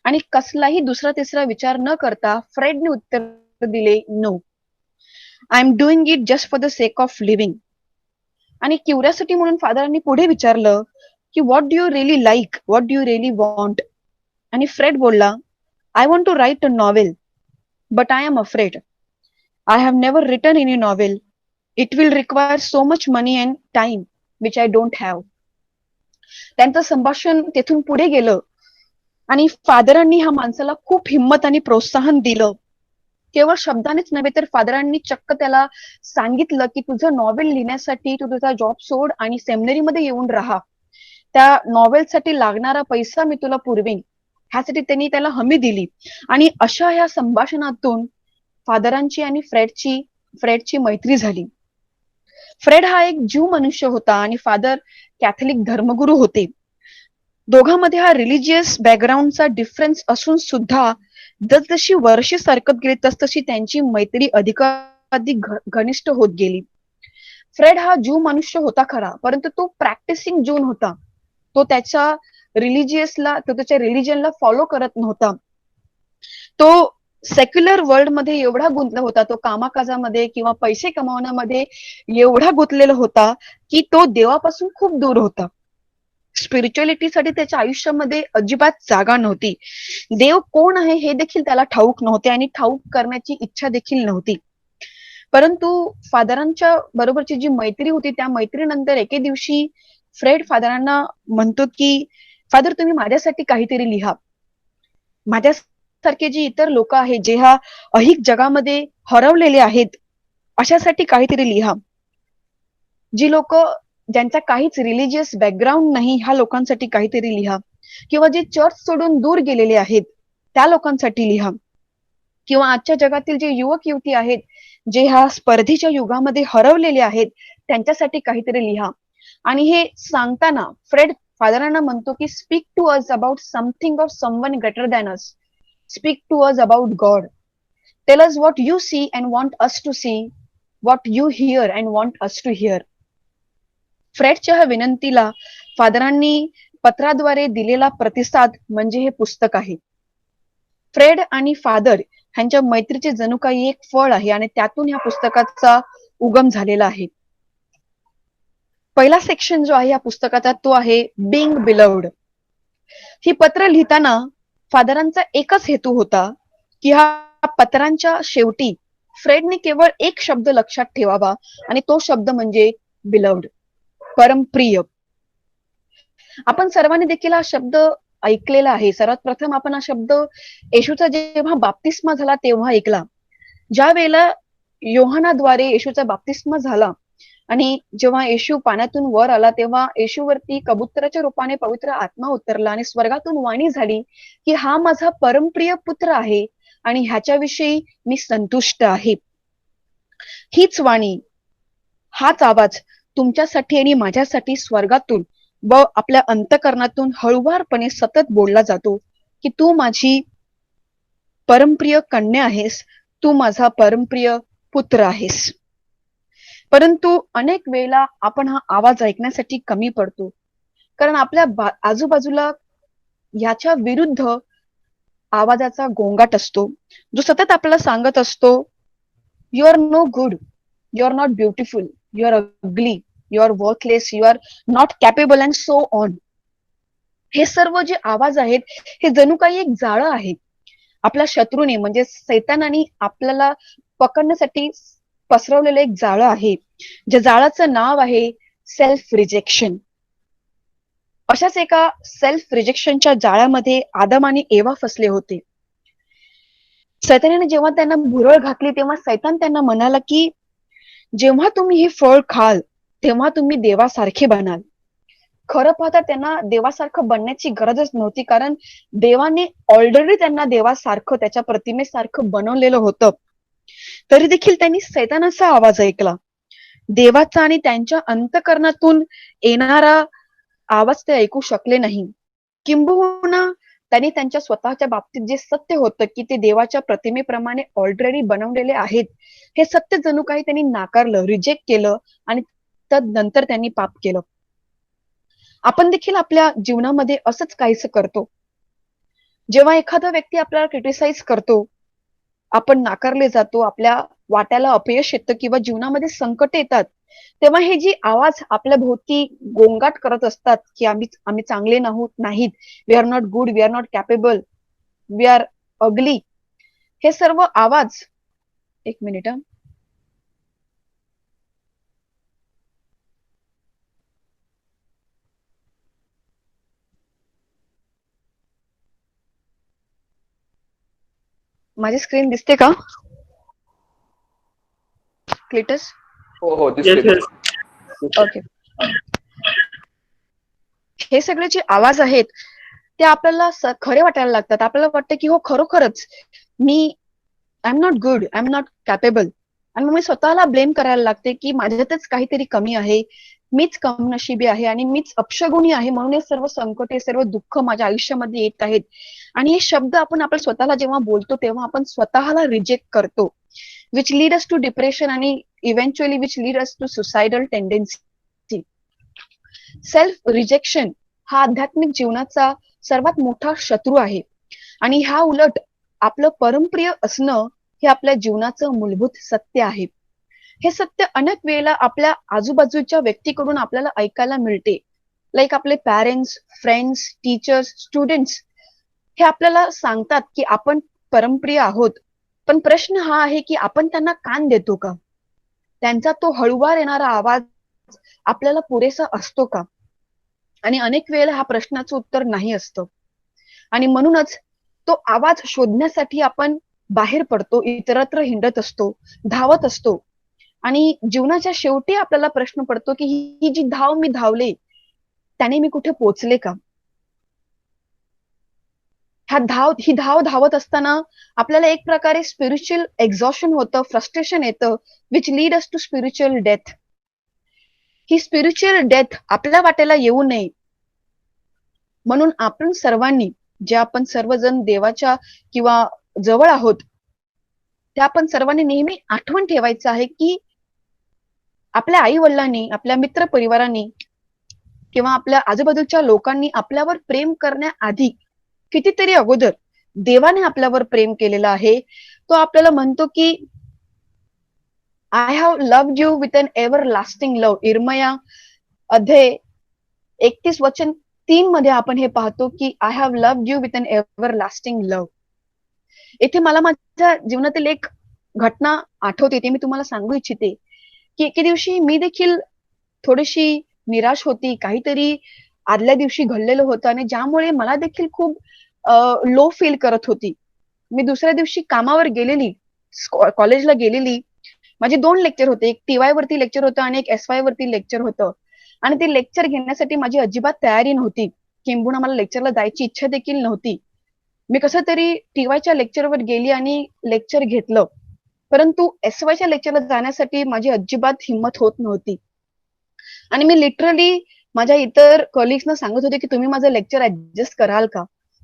आणि कसलाही दुसरा तिसरा विचार न करता फ्रेडने उत्तर दिले no, I am doing it just for the sake of living. आणि क्युरिओसिटी म्हणून फादरांनी पुढे विचारलं की what do you really like, what do you really want. आणि फ्रेड बोलला I want to write a novel but I am afraid. I have never written any novel. It will require so much money and time which I don't have. त्यांचं संभाषण तेथून पुढे गेलं आणि फादरांनी ह्या माणसाला खूप हिंमत आणि प्रोत्साहन दिलं. केवळ शब्दानेच नव्हे तर फादरांनी चक्क त्याला सांगितलं की तुझं नॉवेल लिहिण्यासाठी तू तुझा जॉब सोड आणि सेमिनरीमध्ये येऊन राहा. त्या नॉवेलसाठी लागणारा पैसा मी तुला पुरवेन. ह्यासाठी त्यांनी त्याला हमी दिली. आणि अशा ह्या संभाषणातून फादरांची आणि फ्रेडची मैत्री झाली. फ्रेड हा एक ज्यू मनुष्य होता आणि फादर कॅथलिक धर्मगुरू होते. दोघांमध्ये हा रिलिजियस बॅकग्राऊंडचा डिफरन्स असून सुद्धा जसजशी वर्षे सरकत गेली तसतशी त्यांची मैत्री अधिकाधिक घनिष्ठ होत गेली. फ्रेड हा ज्यू मनुष्य होता खरा, परंतु तो प्रॅक्टिसिंग ज्यून होता. तो त्याच्या रिलिजनला फॉलो करत नव्हता. तो सेक्युलर वर्ल्ड मध्ये एवढा गुंतला होता, तो कामाकाजामध्ये किंवा पैसे कमावण्यामध्ये एवढा गुंतलेला होता की तो देवापासून खूप दूर होता. स्पिरिच्युअलिटीसाठी त्याच्या आयुष्यामध्ये अजिबात जागा नव्हती. देव कोण आहे हे देखील त्याला ठाऊक नव्हते आणि ठाऊक करण्याची इच्छा देखील नव्हती. परंतु फादरांच्या बरोबरची जी मैत्री होती त्या मैत्रीनंतर एके दिवशी फ्रेड फादरांना म्हणतो की फादर तुम्ही माझ्यासाठी काहीतरी लिहा. माझ्यासारखे जे इतर लोक आहेत जे ह्या अहिक जगामध्ये हरवलेले आहेत अशासाठी काहीतरी लिहा. जी लोक ज्यांचा काहीच रिलिजियस बॅकग्राऊंड नाही ह्या लोकांसाठी काहीतरी लिहा. किंवा जे चर्च सोडून दूर गेलेले आहेत त्या लोकांसाठी लिहा. किंवा आजच्या जगातील जे युवक युवती आहेत जे ह्या स्पर्धेच्या युगामध्ये हरवलेले आहेत त्यांच्यासाठी काहीतरी लिहा. आणि हे सांगताना फ्रेड फादरांना म्हणतो की speak to us about something or someone greater than us. Speak to us about God. Tell us what you see and want us to see, what you hear and want us to hear. फ्रेडच्या ह्या विनंतीला फादरांनी पत्राद्वारे दिलेला प्रतिसाद म्हणजे हे पुस्तक आहे. फ्रेड आणि फादर ह्यांच्या मैत्रीचे जणू काही एक फळ आहे आणि त्यातून ह्या पुस्तकाचा उगम झालेला आहे. पहिला सेक्शन जो आहे या पुस्तकाचा तो आहे बिंग बिलव्ड. ही पत्र लिहिताना फादरांचा एकच हेतू होता की ह्या पत्रांच्या शेवटी फ्रेडने केवळ एक शब्द लक्षात ठेवावा आणि तो शब्द म्हणजे बिलव्ड, परमप्रिय. आपण सर्वांनी देखील हा शब्द ऐकलेला आहे. सर्वात प्रथम आपण हा शब्द येशूचा जेव्हा बाप्तिस्मा झाला तेव्हा ऐकला. ज्या वेळेला योहानाद्वारे येशूचा बाप्तिस्मा झाला आणि जेव्हा येशू पाण्यातून वर आला तेव्हा येशूवरती कबुतराच्या रूपाने पवित्र आत्मा उतरला आणि स्वर्गातून वाणी झाली की हा माझा परमप्रिय पुत्र आहे आणि ह्याच्याविषयी मी संतुष्ट आहे. हीच वाणी, हाच आवाज तुमच्यासाठी आणि माझ्यासाठी स्वर्गातून व आपल्या अंतःकरणातून हळुवारपणे सतत बोलला जातो की तू माझी परमप्रिय कन्या आहेस, तू माझा परमप्रिय पुत्र आहेस. परंतु अनेक वेळेला आपण हा आवाज ऐकण्यासाठी कमी पडतो कारण आपल्या आजूबाजूला ह्याच्या विरुद्ध आवाजाचा गोंगाट असतो, जो सतत आपल्याला सांगत असतो, you are no good, you are not beautiful, you are ugly, you are worthless, you are not capable and so on. हे सर्व जे आवाज आहेत हे जणू काही एक जाळं आहे. आपल्या शत्रूने म्हणजे सैतानाने आपल्याला पकडण्यासाठी पसरवलेलं एक जाळं आहे, ज्या जाळाचं नाव आहे सेल्फ रिजेक्शन. अशाच एका सेल्फ रिजेक्शनच्या जाळ्यामध्ये आदम आणि एवा फसले होते. सैतानाने जेव्हा त्यांना भुरळ घातली तेव्हा सैतान त्यांना म्हणाला की जेव्हा तुम्ही हे फळ खाल तेव्हा तुम्ही देवासारखे बनाल. खरं पाहता त्यांना देवासारखं बनण्याची गरजच नव्हती, कारण देवाने ऑलरेडी त्यांना देवासारखं, त्याच्या प्रतिमेसारखं बनवलेलं होतं. तरी देखील त्यांनी सैतानाचा आवाज ऐकला. देवाचा आणि त्यांच्या अंतःकरणातून येणारा आवाज ते ऐकू शकले नाही. किंबहुना त्यांनी त्यांच्या स्वतःच्या बाबतीत जे सत्य होतं की ते देवाच्या प्रतिमेप्रमाणे ऑलरेडी बनवलेले आहेत, हे सत्य जणू काही त्यांनी नाकारलं, रिजेक्ट केलं आणि तदनंतर त्यांनी पाप केलं. आपण देखील आपल्या जीवनामध्ये असंच काहीसं करतो. जेव्हा एखादा व्यक्ती आपल्याला क्रिटिसाइज करतो, आपण नाकारले जातो, आपल्या वाट्याला अपयश येतं किंवा जीवनामध्ये संकट येतात, तेव्हा हे जी आवाज आपल्या भोवती गोंगाट करत असतात की आम्ही चांगले नाहीत, we are not good, we are not capable, we are ugly, हे सर्व आवाज, एक मिनिट, माझी स्क्रीन दिसते का क्लिटस? हो दिसते. ओके. हे सगळे जे आवाज आहेत ते आपल्याला खरे वाटायला लागतात. आपल्याला वाटतं की हो खरोखरच मी I am not good, I am not capable, आणि मग मी स्वतःला ब्लेम करायला लागते की माझ्यातच काहीतरी कमी आहे, मीच कमनशिबी आहे आणि मीच अपशगुनी आहे, म्हणून हे सर्व संकट, हे सर्व दुःख माझ्या आयुष्यामध्ये येत आहेत. आणि हे शब्द आपण आपल्या स्वतःला जेव्हा बोलतो तेव्हा आपण स्वतःला रिजेक्ट करतो, which lead us to depression आणि eventually which lead us to suicidal tendency. Self rejection हा आध्यात्मिक जीवनाचा सर्वात मोठा शत्रू आहे. आणि ह्या उलट आपलं परमप्रिय असणं हे आपल्या जीवनाचं मूलभूत सत्य आहे. हे सत्य अनेक वेळेला आपल्या आजूबाजूच्या व्यक्तीकडून आपल्याला ऐकायला मिळते. लाईक आपले पॅरेंट्स, फ्रेंड्स, टीचर्स, स्टुडंट्स हे आपल्याला सांगतात की आपण परमप्रिय आहोत. पण प्रश्न हा आहे की आपण त्यांना कान देतो का? त्यांचा तो हळूवार येणारा आवाज आपल्याला पुरेसा असतो का? आणि अनेक वेळेला हा प्रश्नाचं उत्तर नाही असतं. आणि म्हणूनच तो आवाज शोधण्यासाठी आपण बाहेर पडतो, इतरत्र हिंडत असतो, धावत असतो. आणि जीवनाच्या शेवटी आपल्याला प्रश्न पडतो की ही जी धाव मी धावले त्याने मी कुठे पोहोचले का? ही धाव धावत असताना आपल्याला एक प्रकारे स्पिरिच्युअल एक्झॉशन होतं, फ्रस्ट्रेशन येतं, which lead us to spiritual death. ही स्पिरिच्युअल डेथ आपल्या वाटेला येऊ नये म्हणून आपण सर्वांनी, जे आपण सर्वजण देवाच्या किंवा जवळ आहोत, त्या आपण सर्वांनी नेहमी आठवण ठेवायचं आहे की आपल्या आई वडिलांनी, आपल्या मित्र परिवारांनी किंवा आपल्या आजूबाजूच्या लोकांनी आपल्यावर प्रेम करण्याआधी कितीतरी अगोदर देवाने आपल्यावर प्रेम केलेलं आहे. तो आपल्याला म्हणतो की I have loved you with an everlasting love. इर्मया अध्याय 31:3 मध्ये आपण हे पाहतो की I have loved you with an everlasting love. इथे मला माझ्या जीवनातील एक घटना आठवते, ते मी तुम्हाला सांगू इच्छिते की एके दिवशी मी देखील थोडीशी निराश होती, काहीतरी आदल्या दिवशी घडलेलं होतं आणि ज्यामुळे मला देखील खूप लो फील करत होती. मी दुसऱ्या दिवशी कामावर गेलेली, कॉलेजला गेलेली. माझे 2 लेक्चर होते, एक TY वरती लेक्चर होतं आणि एक SY वरती लेक्चर होतं. आणि ते लेक्चर घेण्यासाठी माझी अजिबात तयारी नव्हती, किंबहुना मला लेक्चरला जायची इच्छा देखील नव्हती. मी कसं तरी TYच्या लेक्चरवर गेली आणि लेक्चर घेतलं, परंतु SYच्या लेक्चरला जाण्यासाठी माझी अजिबात हिंमत होत नव्हती. आणि मी लिटरली माझ्या इतर कलिग्सना सांगत होते की तुम्ही माझं लेक्चर ऍडजस्ट कराल का?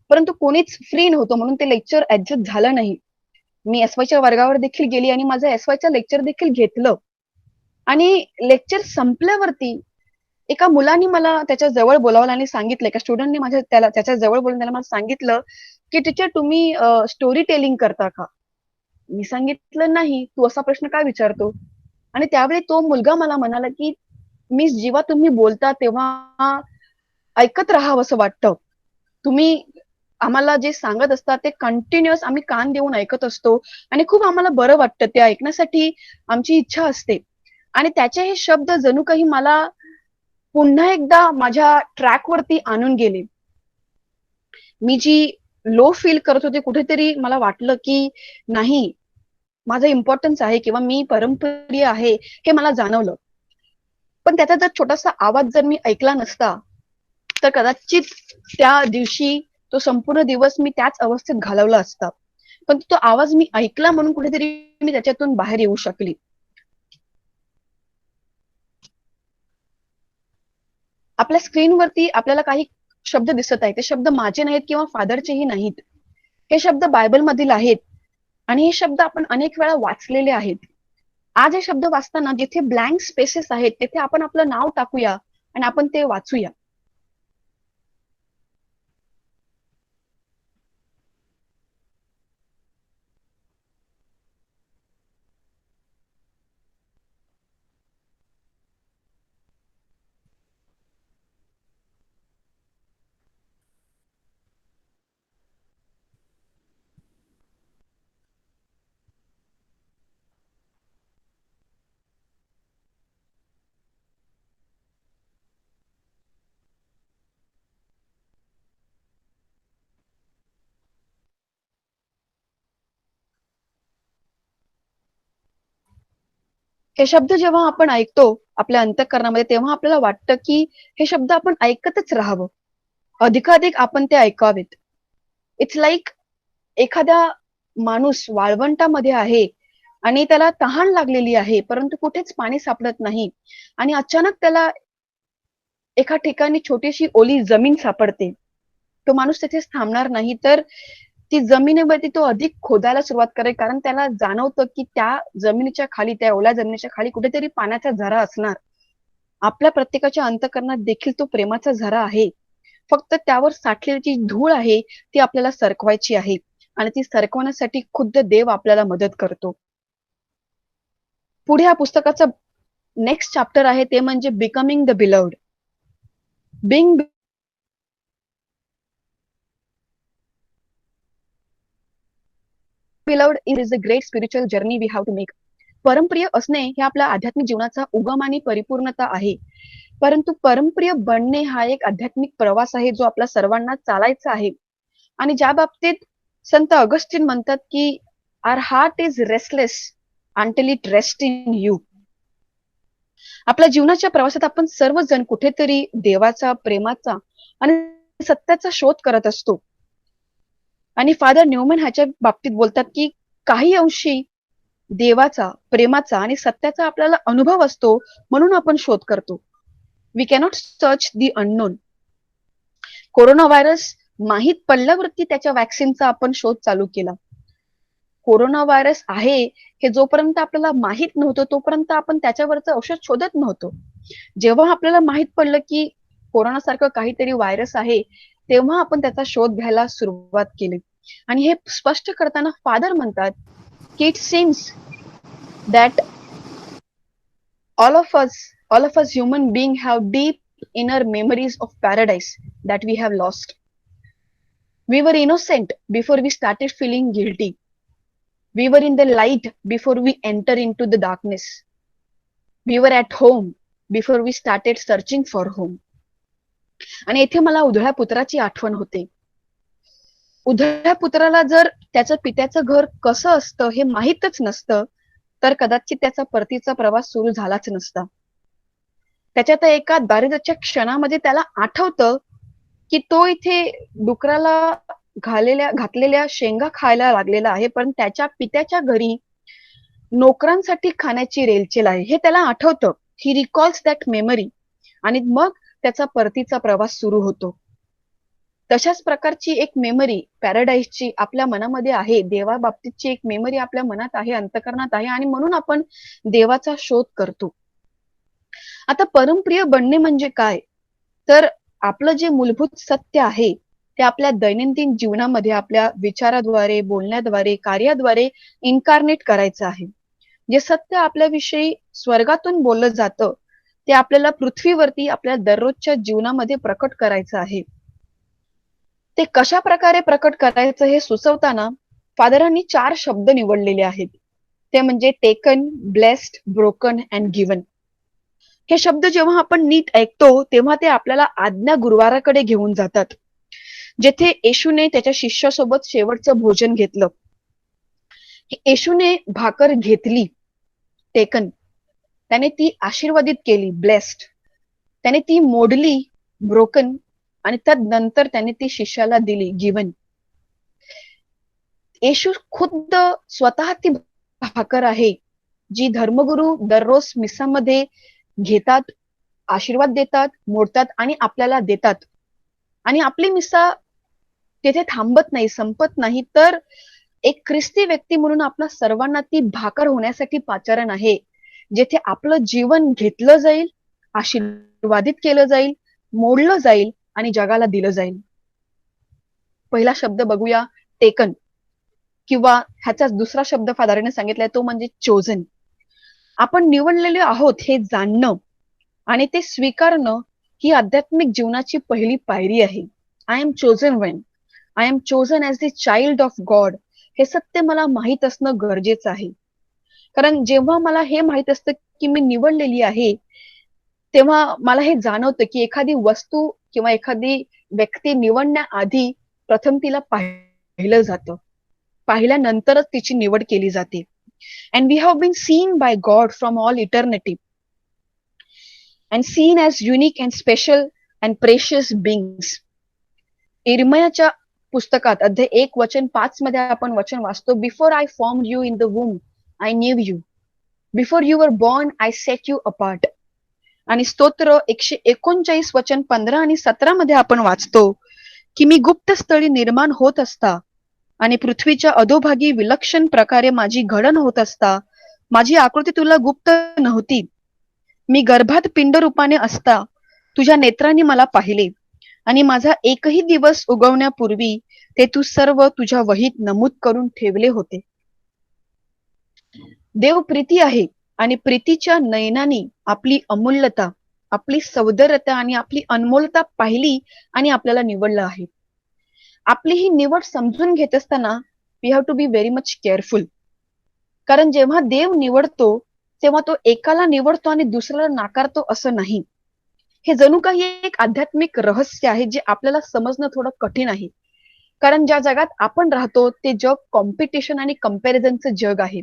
परंतु कोणीच फ्री नव्हतं, म्हणून ते लेक्चर ऍडजस्ट झालं नाही. मी SYच्या वर्गावर देखील गेली आणि माझं SYचं लेक्चर देखील घेतलं. आणि लेक्चर संपल्यावरती एका मुलाने मला त्याच्या जवळ बोलावलं आणि सांगितलं, एका स्टुडंटने त्याच्या जवळ बोलून त्याला मला सांगितलं, की टीचर तुम्ही स्टोरी टेलिंग करता का? मी सांगितलं नाही. तू असा प्रश्न का विचारतो? आणि त्यावेळी तो मुलगा मला म्हणाला, की मिस जेव्हा तुम्ही बोलता तेव्हा ऐकत राहावंसं वाटतं. तुम्ही आम्हाला जे सांगत असता ते कंटिन्युअस आम्ही कान देऊन ऐकत असतो आणि खूप आम्हाला बरं वाटतं. ते ऐकण्यासाठी आमची इच्छा असते. आणि त्याचे हे शब्द जणू काही मला पुन्हा एकदा माझ्या ट्रॅकवरती आणून गेले. मी जी लो फील करत होते कुठेतरी मला वाटलं, की नाही माझं इम्पोर्टन्स आहे किंवा मी परमप्रिय आहे हे मला जाणवलं. पण त्याचा जर छोटासा आवाज जर मी ऐकला नसता, तर कदाचित त्या दिवशी तो संपूर्ण दिवस मी त्याच अवस्थेत घालवला असता. पण तो आवाज मी ऐकला म्हणून कुठेतरी मी त्याच्यातून बाहेर येऊ शकली. आपल्या स्क्रीनवरती आपल्याला काही शब्द दिसत आहेत. ते शब्द माझे नाहीत किंवा फादरचेही नाहीत. हे शब्द बायबलमधील आहेत आणि हे शब्द आपण अनेक वेळा वाचलेले आहेत. आज हे शब्द वाचताना जिथे ब्लँक स्पेसेस आहेत तिथे आपण आपलं नाव टाकूया आणि आपण ते वाचूया. हे शब्द जेव्हा आपण ऐकतो आपल्या अंतःकरणामध्ये तेव्हा आपल्याला वाटतं की हे शब्द आपण ऐकतच राहावं. अधिकाधिक आपण ते ऐकावेत. इट्स लाईक एखादा माणूस वाळवंटामध्ये आहे आणि त्याला तहान लागलेली आहे, परंतु कुठेच पाणी सापडत नाही आणि अचानक त्याला एका ठिकाणी छोटीशी ओली जमीन सापडते. तो माणूस तिथेच थांबणार नाही, तर ती जमिनीवरती तो अधिक खोदायला सुरुवात करेल, कारण त्याला जाणवतं की त्या जमिनीच्या खाली, त्या ओल्या जमिनीच्या खाली कुठेतरी पाण्याचा झरा असणार. आपल्या प्रत्येकाच्या अंतःकरणात देखील तो प्रेमाचा झरा आहे. फक्त त्यावर साठलेली जी धूळ आहे ती आपल्याला सरकवायची आहे आणि ती सरकवण्यासाठी खुद्द देव आपल्याला मदत करतो. पुढे या पुस्तकाचं नेक्स्ट चॅप्टर आहे ते म्हणजे becoming the beloved. Being beloved is a great spiritual journey we have to make. परमप्रिय असणे हे आपल्या आध्यात्मिक जीवनाचा उगम आणि परिपूर्णता आहे. परंतु परमप्रिय बनणे हा एक आध्यात्मिक प्रवास आहे जो आपल्या सर्वांना चालायचा आहे. आणि ज्या बाबतीत संत ऑगस्टीन म्हणतात की our heart is restless until it rest in you. आपल्या जीवनाच्या प्रवासात आपण सर्वजण कुठेतरी देवाचा, प्रेमाचा आणि सत्याचा शोध करत असतो. आणि फादर न्यूमन ह्याच्या बाबतीत बोलतात की काही अंशी देवाचा, प्रेमाचा आणि सत्याचा आपल्याला अनुभव असतो म्हणून आपण शोध करतो. We cannot search the unknown. Corona virus माहीत पडल्यावरती त्याच्या वॅक्सिनचा आपण शोध चालू केला. कोरोना व्हायरस आहे हे जोपर्यंत आपल्याला माहित नव्हतं तोपर्यंत आपण त्याच्यावरचं औषध शोधत नव्हतो. जेव्हा आपल्याला माहित पडलं की कोरोना सारखं काहीतरी व्हायरस आहे तेव्हा आपण त्याचा शोध घ्यायला सुरुवात केली. आणि हे स्पष्ट करताना फादर म्हणतात की it seems that all of us human being have deep inner memories of paradise that we have lost. We were innocent before we started feeling guilty. We were in the light before we enter into the darkness. We were at home before we started searching for home. आणि येथे मला उधळ्या पुत्राची आठवण होते. उधळ्या पुत्राला जर त्याचं पित्याचं घर कसं असतं हे माहीतच नसतं तर कदाचित त्याचा परतीचा प्रवास सुरू झालाच नसता. त्याच्या त्या एका दारिद्र्याच्या क्षणामध्ये त्याला आठवतं की तो इथे डुकराला घातलेल्या शेंगा खायला लागलेला आहे, पण त्याच्या पित्याच्या घरी नोकरांसाठी खाण्याची रेलचेल आहे हे त्याला आठवतं. ही रिकॉल्स दॅट मेमरी आणि मग त्याचा परतीचा प्रवास सुरू होतो. तशाच प्रकारची एक मेमरी पॅराडाईजची आपल्या मनामध्ये आहे. देवा बाबतीतची एक मेमरी आपल्या मनात आहे, अंतःकरणात आहे आणि म्हणून आपण देवाचा शोध करतो. आता परमप्रिय बनणे म्हणजे काय? तर आपलं जे मूलभूत सत्य आहे ते आपल्या दैनंदिन जीवनामध्ये आपल्या विचाराद्वारे, बोलण्याद्वारे, कार्याद्वारे इन्कारनेट करायचं आहे. जे सत्य आपल्याविषयी स्वर्गातून बोललं जातं ते आपल्याला पृथ्वीवरती आपल्या दररोजच्या जीवनामध्ये प्रकट करायचं आहे. ते कशा प्रकारे प्रकट करायचं हे सुचवताना फादरांनी 4 शब्द निवडलेले आहेत. ते म्हणजे taken, blessed, broken and given. हे शब्द जेव्हा आपण नीट ऐकतो तेव्हा ते आपल्याला आज्ञा गुरुवाराकडे घेऊन जातात, जेथे येशूने त्याच्या शिष्यासोबत शेवटचं भोजन घेतलं. येशूने भाकर घेतली, टेकन, त्याने ती आशीर्वादित केली, ब्लेस्ड, त्याने ती मोडली, ब्रोकन, आणि त्यानंतर त्याने ती शिष्याला दिली, गिवन. येशू खुद्द स्वतः ती भाकर आहे जी धर्मगुरू दररोज मिसामध्ये घेतात, आशीर्वाद देतात, मोडतात आणि आपल्याला देतात. आणि आपली मिसा तिथे थांबत नाही, संपत नाही, तर एक ख्रिस्ती व्यक्ती म्हणून आपल्या सर्वांना ती भाकर होण्यासाठी पाचारण आहे, जेथे आपलं जीवन घेतलं जाईल, आशीर्वादित केलं जाईल, मोडलं जाईल आणि जगाला दिलं जाईल. पहिला शब्द बघूया, टेकन, किंवा ह्याचा दुसरा शब्द फादराने सांगितलाय तो म्हणजे चोजन. आपण निवडलेले आहोत हे जाणणं आणि ते स्वीकारणं ही आध्यात्मिक जीवनाची पहिली पायरी आहे. I am chosen one, I am chosen as the child of God. हे सत्य मला माहीत असणं गरजेचं आहे. कारण जेव्हा मला हे माहीत असतं की मी निवडलेली आहे, तेव्हा मला हे जाणवतं की एखादी वस्तू किंवा एखादी व्यक्ती निवडण्याआधी प्रथम तिला पाहिलं जातं, पाहिल्यानंतरच तिची निवड केली जाते. And we have been seen by God from all eternity and seen as unique and special and precious beings. इर्मयाच्या पुस्तकात अध्याय 1 वचन 5 मध्ये आपण वचन वाचतो, before I formed you in the वूम I new you, before you were born I set you apart. आणि स्तोत्र 139 वचन 15 आणि 17 मध्ये आपण वाचतो की मी गुप्त स्थळी निर्माण होत असता आणि पृथ्वीच्या अधोभागी विलक्षण प्रकारे माझी घडण होत असता माझी आकृती तुला गुप्त नव्हती. मी गर्भात पिंड रूपाने असता तुझ्या नेत्रांनी मला पाहिले आणि माझा एकही दिवस उगवण्यापूर्वी ते तू सर्व तुझ्या वहीत नमूद करून ठेवले होते. देव प्रीती आहे आणि प्रीतीच्या नयनानी आपली अमूल्यता, आपली सौंदर्यता आणि आपली अनमोलता पाहिली आणि आपल्याला निवडलं आहे. आपली ही निवड समजून घेत असताना we have to be very much careful. कारण जेव्हा देव निवडतो तेव्हा तो एकाला निवडतो आणि दुसऱ्याला नाकारतो असं नाही. हे जणू काही एक आध्यात्मिक रहस्य आहे जे आपल्याला समजणं थोडं कठीण आहे. कारण ज्या जगात आपण राहतो ते जग कॉम्पिटिशन आणि कंपॅरिझनचं जग आहे,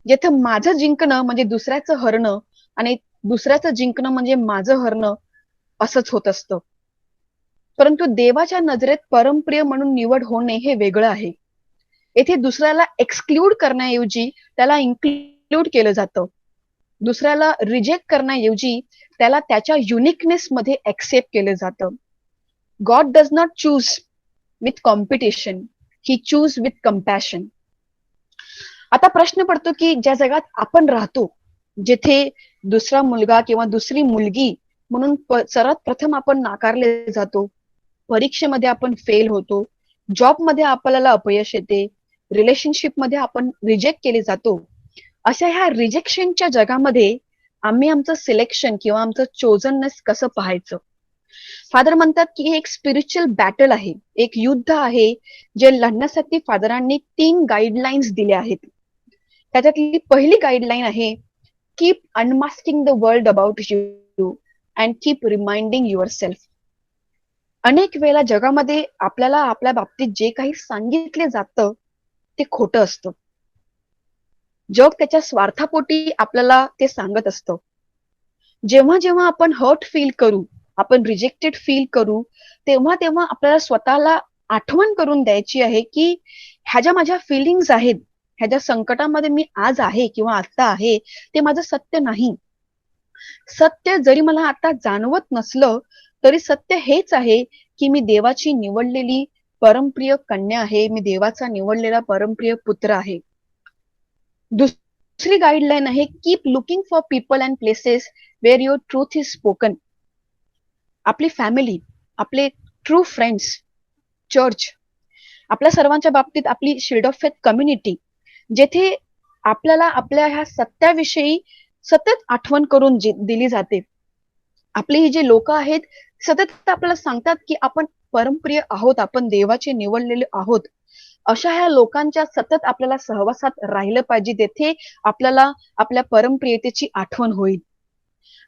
जेथे माझं जिंकणं म्हणजे दुसऱ्याचं हरणं आणि दुसऱ्याचं जिंकणं म्हणजे माझं हरणं असंच होत असतं. परंतु देवाच्या नजरेत परमप्रिय म्हणून निवड होणे हे वेगळं आहे. येथे दुसऱ्याला एक्सक्लूड करण्याऐवजी त्याला इन्क्लूड केलं जातं. दुसऱ्याला रिजेक्ट करण्याऐवजी त्याला त्याच्या युनिकनेस मध्ये एक्सेप्ट केलं जातं. God does not choose with competition, he choose with compassion. आता प्रश्न पडतो की ज्या जगात आपण राहतो, जिथे दुसरा मुलगा किंवा दुसरी मुलगी म्हणून सर्वात प्रथम आपण नाकारले जातो, परीक्षेमध्ये आपण फेल होतो, जॉबमध्ये आपल्याला अपयश येते, रिलेशनशिपमध्ये आपण रिजेक्ट केले जातो, अशा ह्या रिजेक्शनच्या जगामध्ये आम्ही आमचं सिलेक्शन किंवा आमचं चोजननेस कसं पाहायचं? फादर म्हणतात की हे एक स्पिरिच्युअल बॅटल आहे, एक युद्ध आहे जे लढण्यासाठी फादरांनी 3 गाईडलाईन्स दिल्या आहेत. त्याच्यातली पहिली गाईडलाईन आहे, keep unmasking the world about you and keep reminding your self. अनेक वेळेला जगामध्ये आपल्याला आपल्या बाबतीत जे काही सांगितले जातं ते खोटं असतं. जग त्याच्या स्वार्थापोटी आपल्याला ते सांगत असतं. जेव्हा जेव्हा आपण हर्ट फील करू, आपण रिजेक्टेड फील करू, तेव्हा तेव्हा आपल्याला स्वतःला आठवण करून द्यायची आहे की ह्या ज्या माझ्या फिलिंग्स आहेत, ह्या ज्या संकटामध्ये मी आज आहे किंवा आता आहे, ते माझं सत्य नाही. सत्य जरी मला आता जाणवत नसलं तरी सत्य हेच आहे की मी देवाची निवडलेली परमप्रिय कन्या आहे, मी देवाचा निवडलेला परमप्रिय पुत्र आहे. दुसरी गाईडलाईन आहे, keep looking for people and places where your truth is spoken. आपली फॅमिली, आपले ट्रू फ्रेंड्स, चर्च, आपल्या सर्वांच्या बाबतीत आपली शील्ड ऑफ फेथ कम्युनिटी, जेथे आपल्याला आपल्या ह्या सत्याविषयी सतत आठवण करून दिली जाते. आपली ही जे लोक आहेत सतत आपल्याला सांगतात की आपण परमप्रिय आहोत, आपण देवाचे निवडलेले आहोत. अशा ह्या लोकांच्या सतत आपल्याला सहवासात राहिलं पाहिजे, तेथे आपल्याला आपल्या परमप्रियतेची आठवण होईल.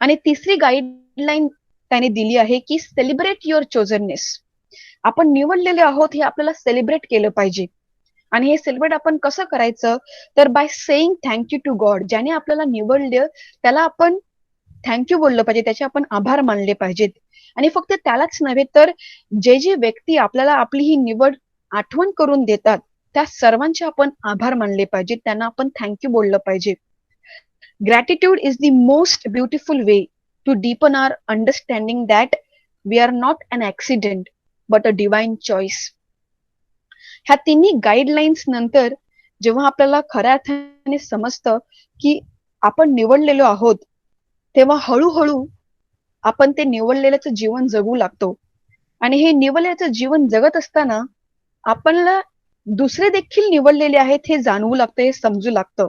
आणि तिसरी गाईडलाईन त्याने दिली आहे की सेलिब्रेट युअर चोजननेस. आपण निवडलेले आहोत हे आपल्याला सेलिब्रेट केलं पाहिजे. आणि हे सेलिब्रेट आपण कसं करायचं, तर by saying thank you to God. ज्याने आपल्याला निवडलं त्याला आपण थँक्यू बोललं पाहिजे, त्याचे आपण आभार मानले पाहिजेत. आणि फक्त त्यालाच नव्हे तर जे व्यक्ती आपल्याला आपली ही निवड आठवण करून देतात त्या सर्वांचे आपण आभार मानले पाहिजेत, त्यांना आपण थँक्यू बोललं पाहिजे. Gratitude is the most beautiful way to deepen our understanding that we are not an accident but a divine choice. ह्या तिन्ही गाईडलाईन्स नंतर जेव्हा आपल्याला खऱ्या अर्थाने समजतं की आपण निवडलेलो आहोत, तेव्हा हळूहळू आपण ते निवडलेल्याचं जीवन जगू लागतो. आणि हे निवडलेल्याचं जीवन जगत असताना आपल्याला दुसरे देखील निवडलेले आहेत हे जाणवू लागतं, हे समजू लागतं.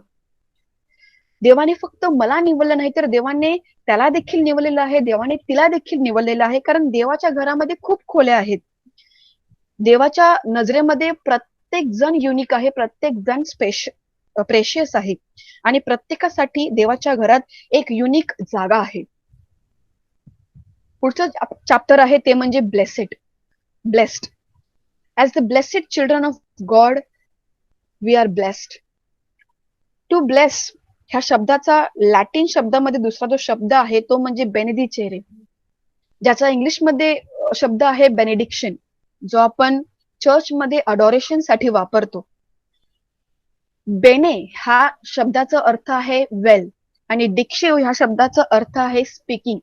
देवाने फक्त मला निवडलं नाही तर देवाने त्याला देखील निवडलेलं आहे, देवाने तिला देखील निवडलेलं आहे. कारण देवाच्या घरामध्ये खूप खोल्या आहेत. देवाच्या नजरेमध्ये प्रत्येक जण युनिक आहे, प्रत्येक जण प्रेशियस आहे. आणि प्रत्येकासाठी देवाच्या घरात एक युनिक जागा आहे. पुढचं चॅप्टर आहे ते म्हणजे blessed. As the blessed children of God we are blessed. To bless ह्या शब्दाचा लॅटिन शब्दामध्ये दुसरा जो शब्द आहे तो म्हणजे बेनेडिचेरे, ज्याचा इंग्लिशमध्ये शब्द आहे बेनेडिक्शन, जो आपण चर्चमध्ये अडॉरेशन साठी वापरतो. बेने ह्या शब्दाचा अर्थ आहे वेल आणि डिक्शेव ह्या शब्दाचा अर्थ आहे स्पीकिंग.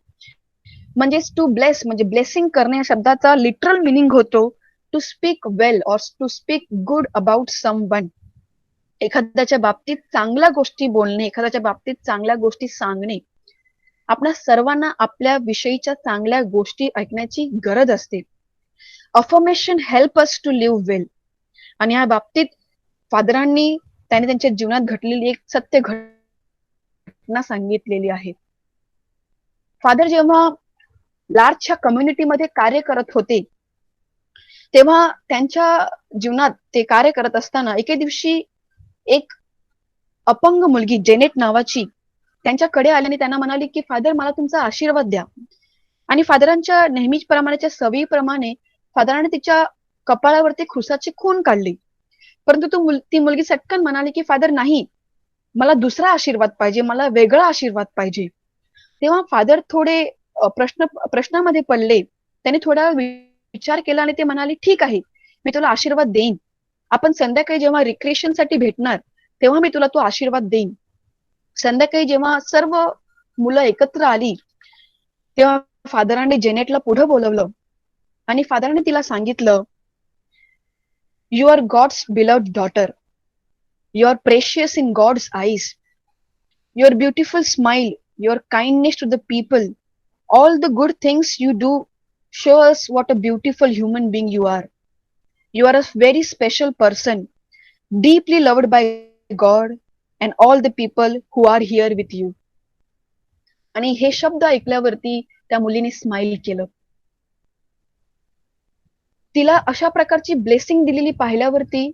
म्हणजे टू ब्लेस म्हणजे ब्लेसिंग करणे या शब्दाचा लिटरल मिनिंग होतो to speak well or to speak good about someone. एखाद्याच्या बाबतीत चांगल्या गोष्टी बोलणे, एखाद्याच्या बाबतीत चांगल्या गोष्टी सांगणे. आपल्या सर्वांना आपल्या विषयीच्या चांगल्या गोष्टी ऐकण्याची गरज असते. Affirmation help us to live well. आणि या बाबतीत फादरांनी त्याने त्यांच्या जीवनात घडलेली एक सत्य घटना सांगितलेली आहे. फादर जेव्हा लार्जच्या कम्युनिटीमध्ये कार्य करत होते तेव्हा त्यांच्या जीवनात ते कार्य करत असताना एके दिवशी एक अपंग मुलगी जेनेट नावाची त्यांच्याकडे आली आणि त्यांना म्हणाली की फादर मला तुमचा आशीर्वाद द्या. आणि फादरांच्या नेहमीप्रमाणेच्या सवयीप्रमाणे फादराने तिच्या कपाळावरती खुसाची खून काढली. परंतु ती मुलगी सटकन म्हणाली की फादर नाही, मला दुसरा आशीर्वाद पाहिजे, मला वेगळा आशीर्वाद पाहिजे. तेव्हा फादर थोडे प्रश्नामध्ये पडले. त्याने थोडा विचार केला आणि ते म्हणाले ठीक आहे, मी तुला आशीर्वाद देईन. आपण संध्याकाळी जेव्हा रिक्रिएशन साठी भेटणार तेव्हा मी तुला तो आशीर्वाद देईन. संध्याकाळी जेव्हा सर्व मुलं एकत्र आली तेव्हा फादरांनी जेनेटला पुढे बोलवलं आणि फादरांनी तिला सांगितलं, you are God's beloved daughter, you are precious in God's eyes, your beautiful smile, your kindness to the people, all the good things you do show us what a beautiful human being you are. You are a very special person, deeply loved by God and all the people who are here with you. आणि हे शब्द ऐकल्यावरती त्या मुलीने smile केलं. तिला अशा प्रकारची ब्लेसिंग दिलेली पाहिल्यावरती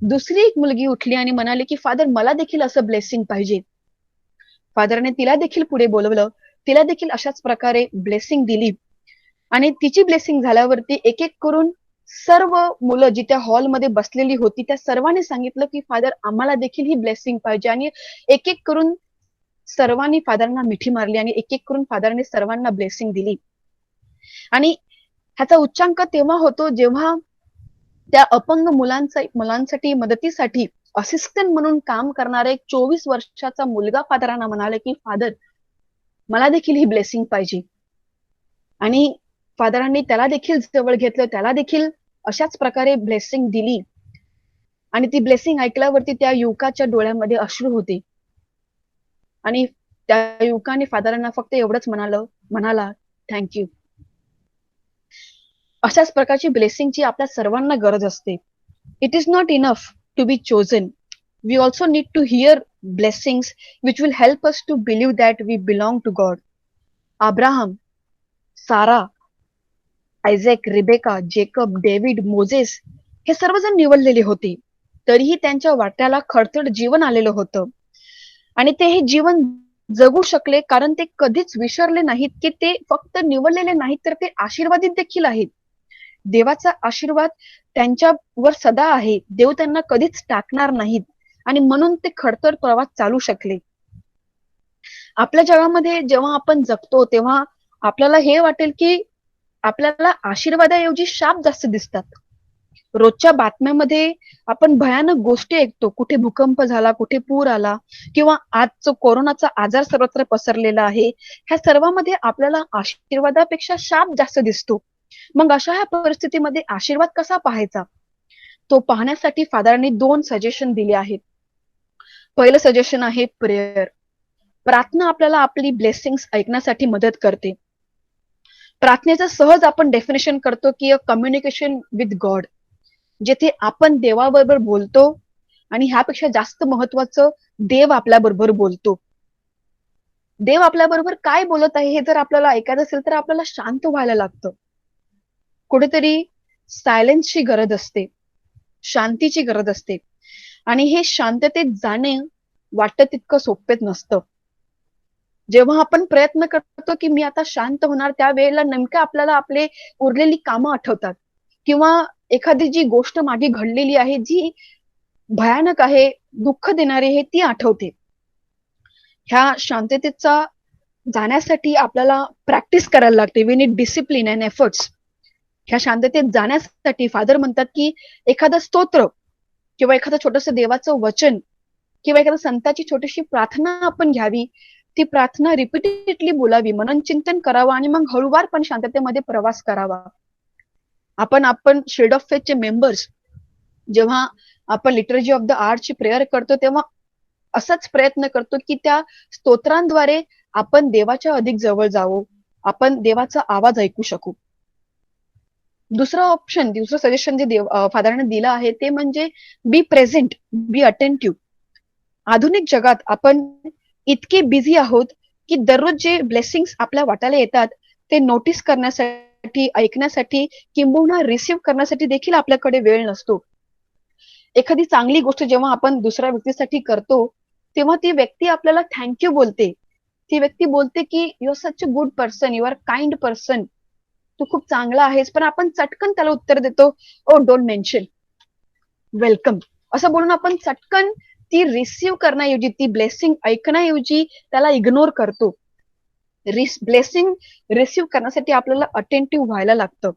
दुसरी एक मुलगी उठली आणि म्हणाली की फादर मला देखील असं ब्लेसिंग पाहिजे. फादरने तिला देखील पुढे बोलवलं, तिला देखील अशाच प्रकारे ब्लेसिंग दिली. आणि तिची ब्लेसिंग झाल्यावरती एक एक करून सर्व मुलं जी त्या हॉलमध्ये बसलेली होती त्या सर्वांनी सांगितलं की फादर आम्हाला देखील ही ब्लेसिंग पाहिजे. आणि एक एक करून सर्वांनी फादरांना मिठी मारली आणि एक एक करून फादरने सर्वांना ब्लेसिंग दिली. आणि ह्याचा उच्चांक तेव्हा होतो जेव्हा त्या अपंग मुलांसाठी मदतीसाठी असिस्टंट म्हणून काम करणारा एक 24 वर्षाचा मुलगा फादरांना म्हणाले की फादर मला देखील ही ब्लेसिंग पाहिजे. आणि फादरांनी त्याला देखील जवळ घेतलं, त्याला देखील अशाच प्रकारे ब्लेसिंग दिली. आणि ती ब्लेसिंग ऐकल्यावरती त्या युवकाच्या डोळ्यामध्ये अश्रू होते. आणि त्या युवकाने फादरांना फक्त एवढंच म्हणाला थँक्यू. अशाच प्रकारची ब्लेसिंगची आपल्या सर्वांना गरज असते. It is not enough to be chosen. We also need to hear blessings which will help us to believe that we belong to God. Abraham, Sarah, Isaac, Rebecca, Jacob, David, Moses हे सर्वजण निवडलेले होते. तरीही त्यांच्या वाट्याला खडतड जीवन आलेलं होतं. आणि ते हे जीवन जगू शकले कारण ते कधीच विसरले नाहीत की ते फक्त निवडलेले नाहीत तर ते आशीर्वादित देखील आहेत. देवाचा आशीर्वाद त्यांच्यावर सदा आहे. देव त्यांना कधीच टाकणार नाहीत आणि म्हणून ते खडतर प्रवास चालू शकले. आपल्या जगामध्ये जेव्हा आपण जगतो तेव्हा आपल्याला हे वाटेल की आपल्याला आशीर्वादाऐवजी शाप जास्त दिसतात. रोजच्या बातम्यामध्ये आपण भयानक गोष्टी ऐकतो. कुठे भूकंप झाला, कुठे पूर आला, किंवा आज कोरोनाचा आजार सर्वत्र पसरलेला आहे. ह्या सर्वांमध्ये आपल्याला आशीर्वादापेक्षा शाप जास्त दिसतो. मग अशा ह्या परिस्थितीमध्ये आशीर्वाद कसा पाहायचा तो पाहण्यासाठी फादरांनी 2 सजेशन दिले आहेत. पहिलं सजेशन आहे प्रेयर. प्रार्थना आपल्याला आपली ब्लेसिंग्स ऐकण्यासाठी मदत करते. प्रार्थनेचं सहज आपण डेफिनेशन करतो की अ कम्युनिकेशन विथ गॉड, जेथे आपण देवाबरोबर बोलतो आणि ह्यापेक्षा जास्त महत्वाचं देव आपल्या बरोबर बोलतो. देव आपल्या बरोबर काय बोलत आहे हे जर आपल्याला ऐकायचं असेल तर आपल्याला शांत व्हायला लागतं. कुठेतरी सायलेन्सची गरज असते, शांतीची गरज असते आणि हे शांततेत जाणे वाटतं तितकं सोपेच नसतं. जेव्हा आपण प्रयत्न करतो की मी आता शांत होणार त्यावेळेला नेमकं आपल्याला आपले उरलेली कामं आठवतात किंवा एखादी जी गोष्ट मागे घडलेली आहे जी भयानक आहे, दुःख देणारी आहे ती आठवते. ह्या शांततेचा जाण्यासाठी आपल्याला प्रॅक्टिस करायला लागते. We need discipline and efforts. ह्या शांततेत जाण्यासाठी फादर म्हणतात की एखादं स्तोत्र किंवा एखादं छोटंसं देवाचं वचन किंवा एखाद्या संताची छोटीशी प्रार्थना आपण घ्यावी. ती प्रार्थना रिपीटेडली बोलावी, मननचिंतन करावं आणि मग हळूवारपणे शांततेमध्ये प्रवास करावा. आपण शेड ऑफ फेथचे मेंबर्स जेव्हा आपण लिटर्जी ऑफ द आर्टची प्रेयर करतो तेव्हा असाच प्रयत्न करतो की त्या स्तोत्रांद्वारे आपण देवाच्या अधिक जवळ जावं, आपण देवाचा आवाज ऐकू शकू. दुसरं सजेशन जे फादरांनी दिलं आहे ते म्हणजे बी प्रेझेंट, बी अटेंटिव्ह. आधुनिक जगात आपण इतके बिझी आहोत की दररोज जे ब्लेसिंग्स आपल्या वाट्याला येतात ते नोटीस करण्यासाठी, ऐकण्यासाठी किंबहुना रिसीव्ह करण्यासाठी देखील आपल्याकडे वेळ नसतो. एखादी चांगली गोष्ट जेव्हा आपण दुसऱ्या व्यक्तीसाठी करतो तेव्हा ती व्यक्ती आपल्याला थँक्यू बोलते. ती व्यक्ती बोलते की you are such a good person, you are kind person, तू खूप चांगला आहेस. पण आपण चटकन त्याला उत्तर देतो, ओ डोंट मेन्शन, वेलकम, असं बोलून आपण चटकन ती रिसीव्ह करण्याऐवजी, ती ब्लेसिंग ऐकण्याऐवजी त्याला इग्नोर करतो. ब्लेसिंग रिसीव्ह करण्यासाठी आपल्याला अटेंटिव्ह व्हायला लागतं.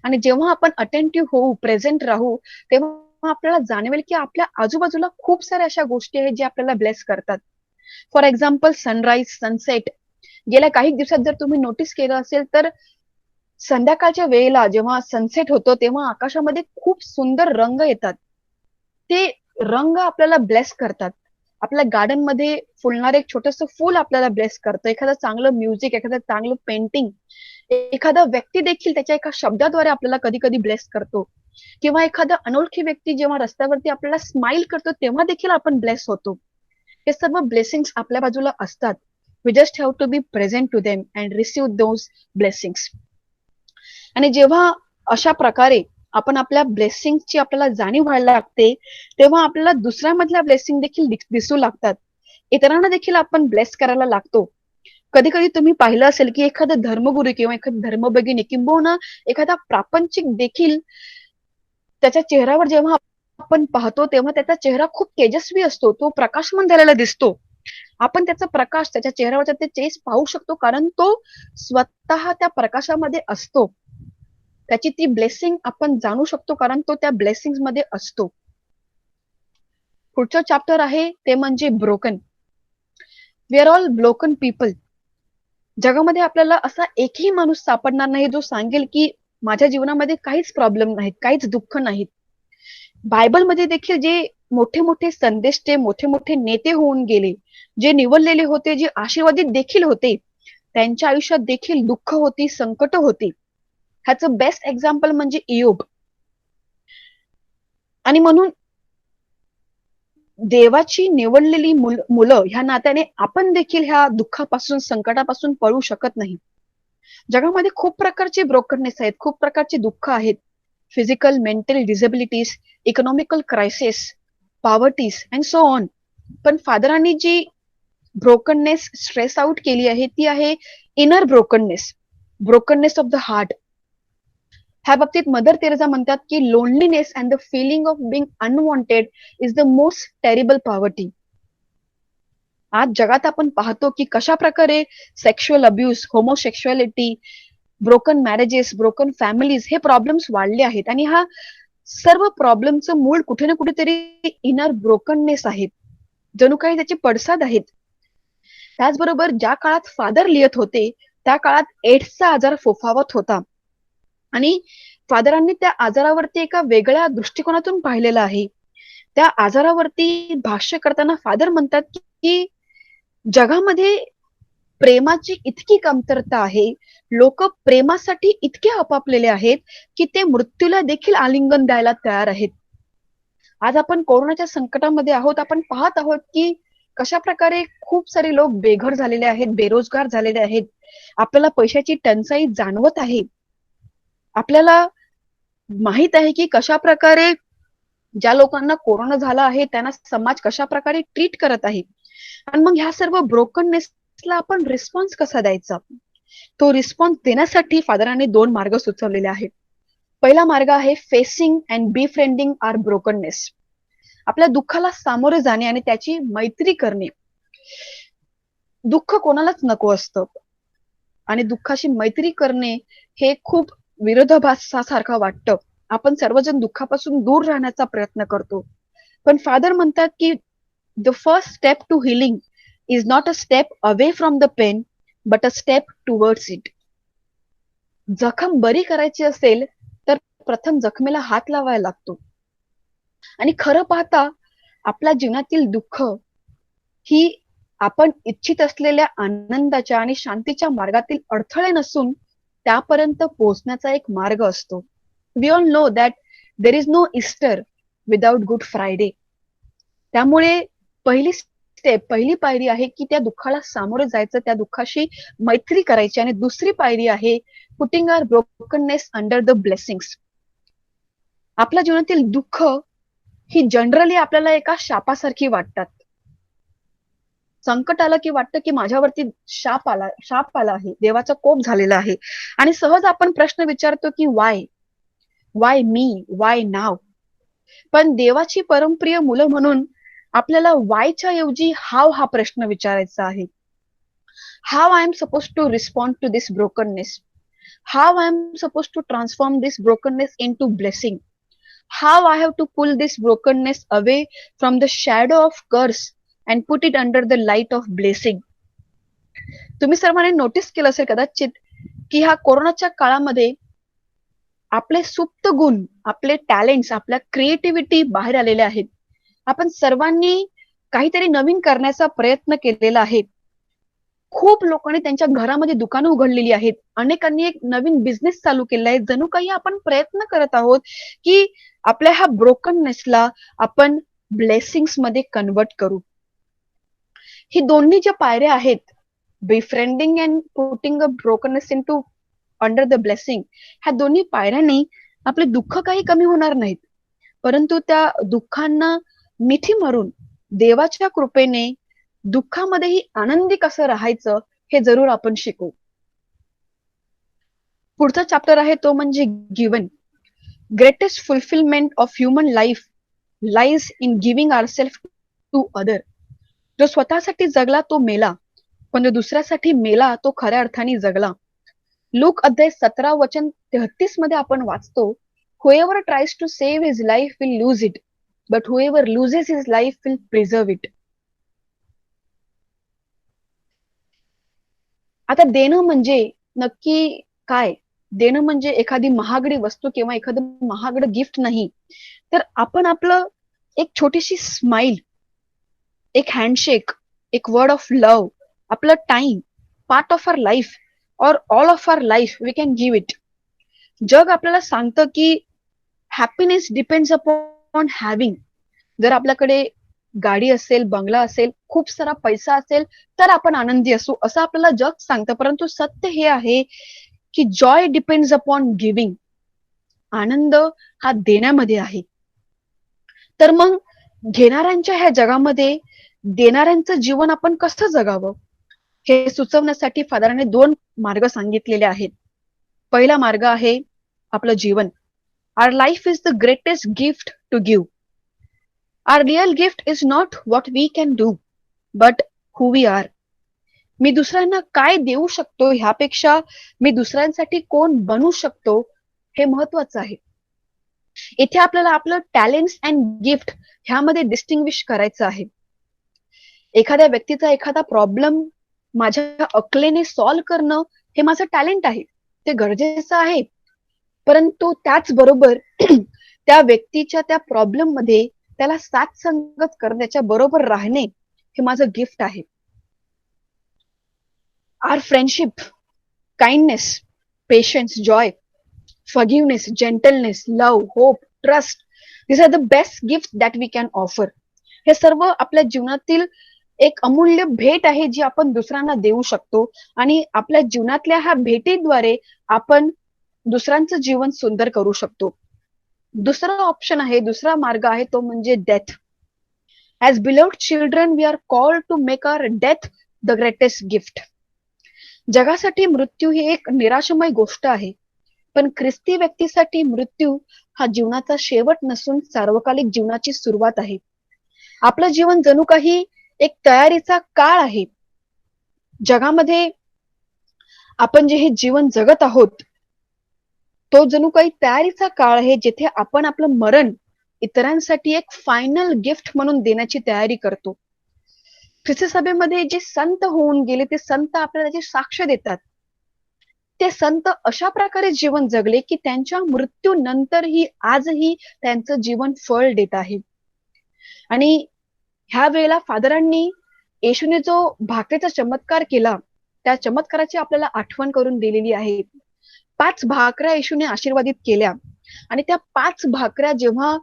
आणि जेव्हा आपण अटेंटिव्ह होऊ, प्रेझेंट राहू, तेव्हा आपल्याला जाणवेल की आपल्या आजूबाजूला खूप साऱ्या अशा गोष्टी आहेत ज्या आपल्याला ब्लेस करतात. For example sunrise, sunset. गेल्या काही दिवसात जर तुम्ही नोटीस केलं असेल तर संध्याकाळच्या वेळेला जेव्हा सनसेट होतो तेव्हा आकाशामध्ये खूप सुंदर रंग येतात. ते रंग आपल्याला ब्लेस करतात. आपल्या गार्डन मध्ये फुलणारे एक छोटंसं फूल आपल्याला ब्लेस करतं. एखादं चांगलं म्युझिक, एखादं चांगलं पेंटिंग, एखादा व्यक्ती देखील त्याच्या एका शब्दाद्वारे आपल्याला कधी कधी ब्लेस करतो. किंवा एखादा अनोळखी व्यक्ती जेव्हा रस्त्यावरती आपल्याला स्माइल करतो तेव्हा देखील आपण ब्लेस होतो. हे सर्व ब्लेसिंग्स आपल्या बाजूला असतात. We just have to be present to them and receive those blessings. आणि जेव्हा अशा प्रकारे आपण आपल्या ब्लेसिंगची आपल्याला जाणीव व्हायला लागते तेव्हा आपल्याला दुसऱ्यामधल्या ब्लेसिंग देखील दिसू लागतात. इतरांना देखील आपण ब्लेस करायला लागतो. कधी कधी तुम्ही पाहिलं असेल की एखादा धर्मगुरू किंवा एखादी धर्मभगिनी किंबहुना एखादा प्रापंचिक देखील त्याच्या चेहऱ्यावर जेव्हा आपण पाहतो तेव्हा त्याचा चेहरा खूप तेजस्वी असतो, तो प्रकाशमान झालेला दिसतो. आपण त्याचा प्रकाश, त्याच्या चेहऱ्यावरचा ते तेज पाहू शकतो कारण तो स्वतः त्या प्रकाशामध्ये असतो. त्याची ती ब्लेसिंग आपण जाणू शकतो कारण तो त्या ब्लेसिंग मध्ये असतो. पुढचं चॅप्टर आहे ते म्हणजे broken. We are all broken people. जगामध्ये आपल्याला असा एकही माणूस सापडणार नाही जो सांगेल की माझ्या जीवनामध्ये काहीच प्रॉब्लेम नाहीत, काहीच दुःख नाहीत. बायबलमध्ये देखील जे मोठे मोठे संदेष्टे, मोठे मोठे नेते होऊन गेले, जे निवडलेले होते, जे आशीर्वादित देखील होते, त्यांच्या आयुष्यात देखील दुःख होती, संकट होती. ह्याचं बेस्ट एक्झाम्पल म्हणजे इयोब. आणि म्हणून देवाची निवडलेली मुलं ह्या नात्याने आपण देखील ह्या दुःखापासून, संकटापासून पळू शकत नाही. जगामध्ये खूप प्रकारचे ब्रोकननेस आहेत, खूप प्रकारचे दुःख आहेत. Physical, mental disabilities, economical crisis, poverties and so on. पण फादरांनी जी ब्रोकननेस स्ट्रेस आउट केली आहे ती आहे inner brokenness, brokenness of the heart. ह्या बाबतीत मदर तेरेसा म्हणतात की loneliness and the feeling of being unwanted is the most terrible poverty. आज जगात आपण पाहतो की कशा प्रकारे sexual abuse, homosexuality, broken marriages, broken families हे प्रॉब्लेम्स वाढले आहेत. आणि हा सर्व प्रॉब्लेमचं मूळ कुठे ना कुठेतरी इनर ब्रोकननेस आहे, जणू काही त्याचे पडसाद आहेत. त्याचबरोबर ज्या काळात फादर लिहित होते त्या काळात एड्सचा आजार फोफावत होता आणि फादरांनी त्या आजारावरती एका वेगळ्या दृष्टिकोनातून पाहिलेलं आहे. त्या आजारावरती भाष्य करताना फादर म्हणतात की जगामध्ये प्रेमाची इतकी कमतरता आहे, लोक प्रेमासाठी इतके आपापलेले आहेत की ते मृत्यूला देखील आलिंगन द्यायला तयार आहेत. आज आपण कोरोनाच्या संकटामध्ये आहोत. आपण पाहत आहोत की कशा प्रकारे खूप सारे लोक बेघर झालेले आहेत, बेरोजगार झालेले आहेत. आपल्याला पैशाची टंचाई जाणवत आहे. आपल्याला माहित आहे की कशा प्रकारे ज्या लोकांना कोरोना झाला आहे त्यांना समाज कशा प्रकारे ट्रीट करत आहे. आणि मग ह्या सर्व ब्रोकननेसला आपण रिस्पॉन्स कसा द्यायचा, तो रिस्पॉन्स देण्यासाठी फादरांनी 2 मार्ग सुचवलेले आहेत. पहिला मार्ग आहे फेसिंग अँड बिफ्रेंडिंग आवर ब्रोकननेस. आपल्या दुःखाला सामोरे जाणे आणि त्याची मैत्री करणे. दुःख कोणालाच नको असतं आणि दुःखाशी मैत्री करणे हे खूप विरोधाभासासारखं वाटतं. आपण सर्वजण दुःखापासून दूर राहण्याचा प्रयत्न करतो. पण फादर म्हणतात की the first step to healing is not a step away from the pain but a step towards it. जखम बरी करायची असेल तर प्रथम जखमेला हात लावायला लागतो. आणि खरं पाहता आपल्या जीवनातील दुःख ही आपण इच्छित असलेल्या आनंदाच्या आणि शांतीच्या मार्गातील अडथळे नसून त्यापर्यंत पोहोचण्याचा एक मार्ग असतो. We all know that there is no Easter without Good Friday. त्यामुळे पहिली पायरी आहे की त्या दुःखाला सामोरे जायचं, त्या दुःखाशी मैत्री करायची. आणि दुसरी पायरी आहे putting our brokenness under the blessings. आपल्या जीवनातील दुःख ही जनरली आपल्याला एका शापासारखी वाटतात. संकट आलं की वाटतं की माझ्यावरती शाप आला आहे, देवाचा कोप झालेला आहे. आणि सहज आपण प्रश्न विचारतो की वाय मी, वाय नाव. पण देवाची परमप्रिय मुलं म्हणून आपल्याला वायच्या ऐवजी हाव हा प्रश्न विचारायचा आहे. How I am suppose to respond to this brokenness. How I am suppose to transform this brokenness into blessing. How I have to pull this brokenness away from the shadow of curse and put it under the light of blessing. तुम्ही सर्वांनी notice केलं असेल कदाचित की ह्या कोरोनाच्या काळामध्ये आपले सुप्त गुण, आपले टॅलेंट्स, आपल्या क्रिएटिव्हिटी बाहेर आलेले आहेत. आपण सर्वांनी काहीतरी नवीन करण्याचा प्रयत्न केलेला आहे. खूप लोकांनी त्यांच्या घरामध्ये दुकानं उघडलेली आहेत. अनेकांनी एक नवीन बिझनेस चालू केला आहे. जणू काही आपण प्रयत्न करत आहोत की आपल्या ह्या ब्रोकननेसला आपण ब्लेसिंग्स मध्ये कन्वर्ट करू. ही दोन्ही ज्या पायऱ्या आहेत, befriending and putting a brokenness into under the blessing, ह्या दोन्ही पायऱ्यांनी आपले दुःख काही कमी होणार नाहीत, परंतु त्या दुःखांना मिठी मारून देवाच्या कृपेने दुःखामध्येही आनंदी कसं राहायचं हे जरूर आपण शिकू. पुढचा चॅप्टर आहे तो म्हणजे given. Greatest fulfilment of human life lies in giving ourselves to other. जो स्वतःसाठी जगला तो मेला, पण जो दुसऱ्यासाठी मेला तो खऱ्या अर्थाने जगला. लूक अध्याय 17 वचन 33 मध्ये आपण वाचतो, whoever tries to save his life will lose it, but whoever loses his life will preserve it. आता देणं म्हणजे नक्की काय? देणं म्हणजे एखादी महागडी वस्तू किंवा एखादं महागडं गिफ्ट नाही, तर आपण आपलं एक छोटीशी स्माइल, एक हँडशेक, एक वर्ड ऑफ लव्ह, आपलं time, part of our life or all of our life we can give it. जग आपल्याला सांगतं की हॅपीनेस डिपेंड्स अपॉन हॅव्हिंग. जर आपल्याकडे गाडी असेल, बंगला असेल, खूप सारा पैसा असेल तर आपण आनंदी असू, असं आपल्याला जग सांगतं. परंतु सत्य हे आहे की जॉय डिपेंड्स अपॉन गिव्हिंग. आनंद हा देण्यामध्ये आहे. तर मग घेणाऱ्यांच्या ह्या जगामध्ये देणाऱ्यांचं जीवन आपण कसं जगावं हे सुचवण्यासाठी फादराने 2 मार्ग सांगितलेले आहेत. पहिला मार्ग आहे आपलं जीवन. Our life is the greatest gift to give. Our real gift is not what we can do but who we are. मी दुसऱ्यांना काय देऊ शकतो ह्यापेक्षा मी दुसऱ्यांसाठी कोण बनू शकतो हे महत्वाचं आहे. इथे आपल्याला आपलं टॅलेंट्स अँड गिफ्ट ह्यामध्ये डिस्टिंग्विश करायचं आहे. एखाद्या व्यक्तीचा एखादा प्रॉब्लेम माझ्या अकलेने सॉल्व्ह करणं हे माझं टॅलेंट आहे, ते गरजेचं आहे. परंतु त्याचबरोबर त्या व्यक्तीच्या त्या प्रॉब्लेम मध्ये त्याला साथ संगत करण्याच्या बरोबर राहणे हे माझं गिफ्ट आहे. Our friendship, kindness, patience, joy, forgiveness, gentleness, love, hope, trust. These are the best gifts that we can offer. हे सर्व आपल्या जीवनातील एक अमूल्य भेट आहे जी आपण दुसऱ्यांना देऊ शकतो आणि आपल्या जीवनातल्या ह्या भेटीद्वारे आपण दुसऱ्यांचं जीवन सुंदर करू शकतो. दुसरा ऑप्शन आहे, दुसरा मार्ग आहे तो म्हणजे death. As beloved children we are called to make our death the greatest gift. जगासाठी मृत्यू ही एक निराशमय गोष्ट आहे, पण ख्रिस्ती व्यक्तीसाठी मृत्यू हा जीवनाचा शेवट नसून सार्वकालिक जीवनाची सुरुवात आहे. आपलं जीवन जणू काही एक तयारीचा काळ आहे. जगामध्ये आपण जे हे जीवन जगत आहोत तो जणू काही तयारीचा काळ आहे, जिथे आपण आपलं मरण इतरांसाठी एक फायनल गिफ्ट म्हणून देण्याची तयारी करतो. ख्रिस्ती सभेमध्ये जे संत होऊन गेले ते संत आपल्याला त्याची साक्ष देतात. ते संत अशा प्रकारे जीवन जगले की त्यांच्या मृत्यूनंतरही आजही त्यांचं जीवन फळ देत आहे. आणि ह्या वेळेला फादरांनी येशूने जो भाकरीचा चमत्कार केला त्या चमत्काराची आपल्याला आठवण करून दिलेली आहे. 5 भाकऱ्या येशूने आशीर्वादित केल्या आणि त्या 5 भाकऱ्या जेव्हा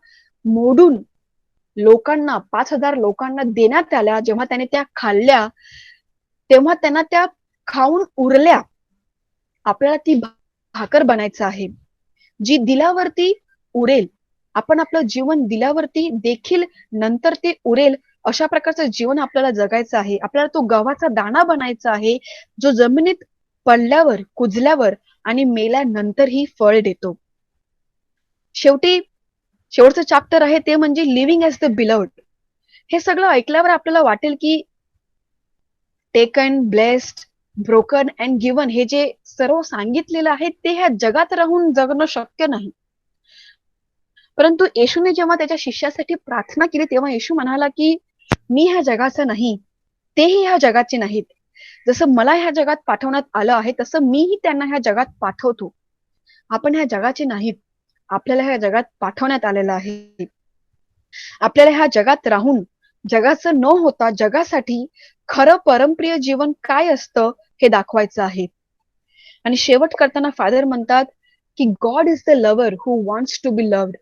मोडून लोकांना 5,000 लोकांना देण्यात आल्या, जेव्हा त्याने त्या खाल्ल्या तेव्हा त्यांना त्या खाऊन उरल्या. आपल्याला ती भाकर बनायचं आहे जी दिल्यावरती उरेल. आपण आपलं जीवन दिल्यावरती देखील नंतर ते उरेल अशा प्रकारचं जीवन आपल्याला जगायचं आहे. आपल्याला तो गव्हाचा दाणा बनायचा आहे जो जमिनीत पडल्यावर, कुजल्यावर आणि मेल्यानंतरही फळ देतो. शेवटचं चॅप्टर आहे ते म्हणजे लिव्हिंग ॲज द बिलव्ड. हे सगळं ऐकल्यावर आपल्याला वाटेल की taken, blessed, broken and given हे जे सर्व सांगितलेलं आहे ते ह्या जगात राहून जगणं शक्य नाही. परंतु येशूने जेव्हा त्याच्या शिष्यासाठी प्रार्थना केली तेव्हा येशू म्हणाला की मी ह्या जगाचा नाही, तेही ह्या जगाचे नाहीत. जसं मला ह्या जगात पाठवण्यात आलं आहे तसं मीही त्यांना ह्या जगात पाठवतो. आपण ह्या जगाचे नाहीत, आपल्याला ह्या जगात पाठवण्यात आलेलं आहे. आपल्याला ह्या जगात राहून जगाचं न होता जगासाठी खरं परमप्रिय जीवन काय असतं हे दाखवायचं आहे. आणि शेवट करताना फादर म्हणतात की God is the lover who wants to be loved.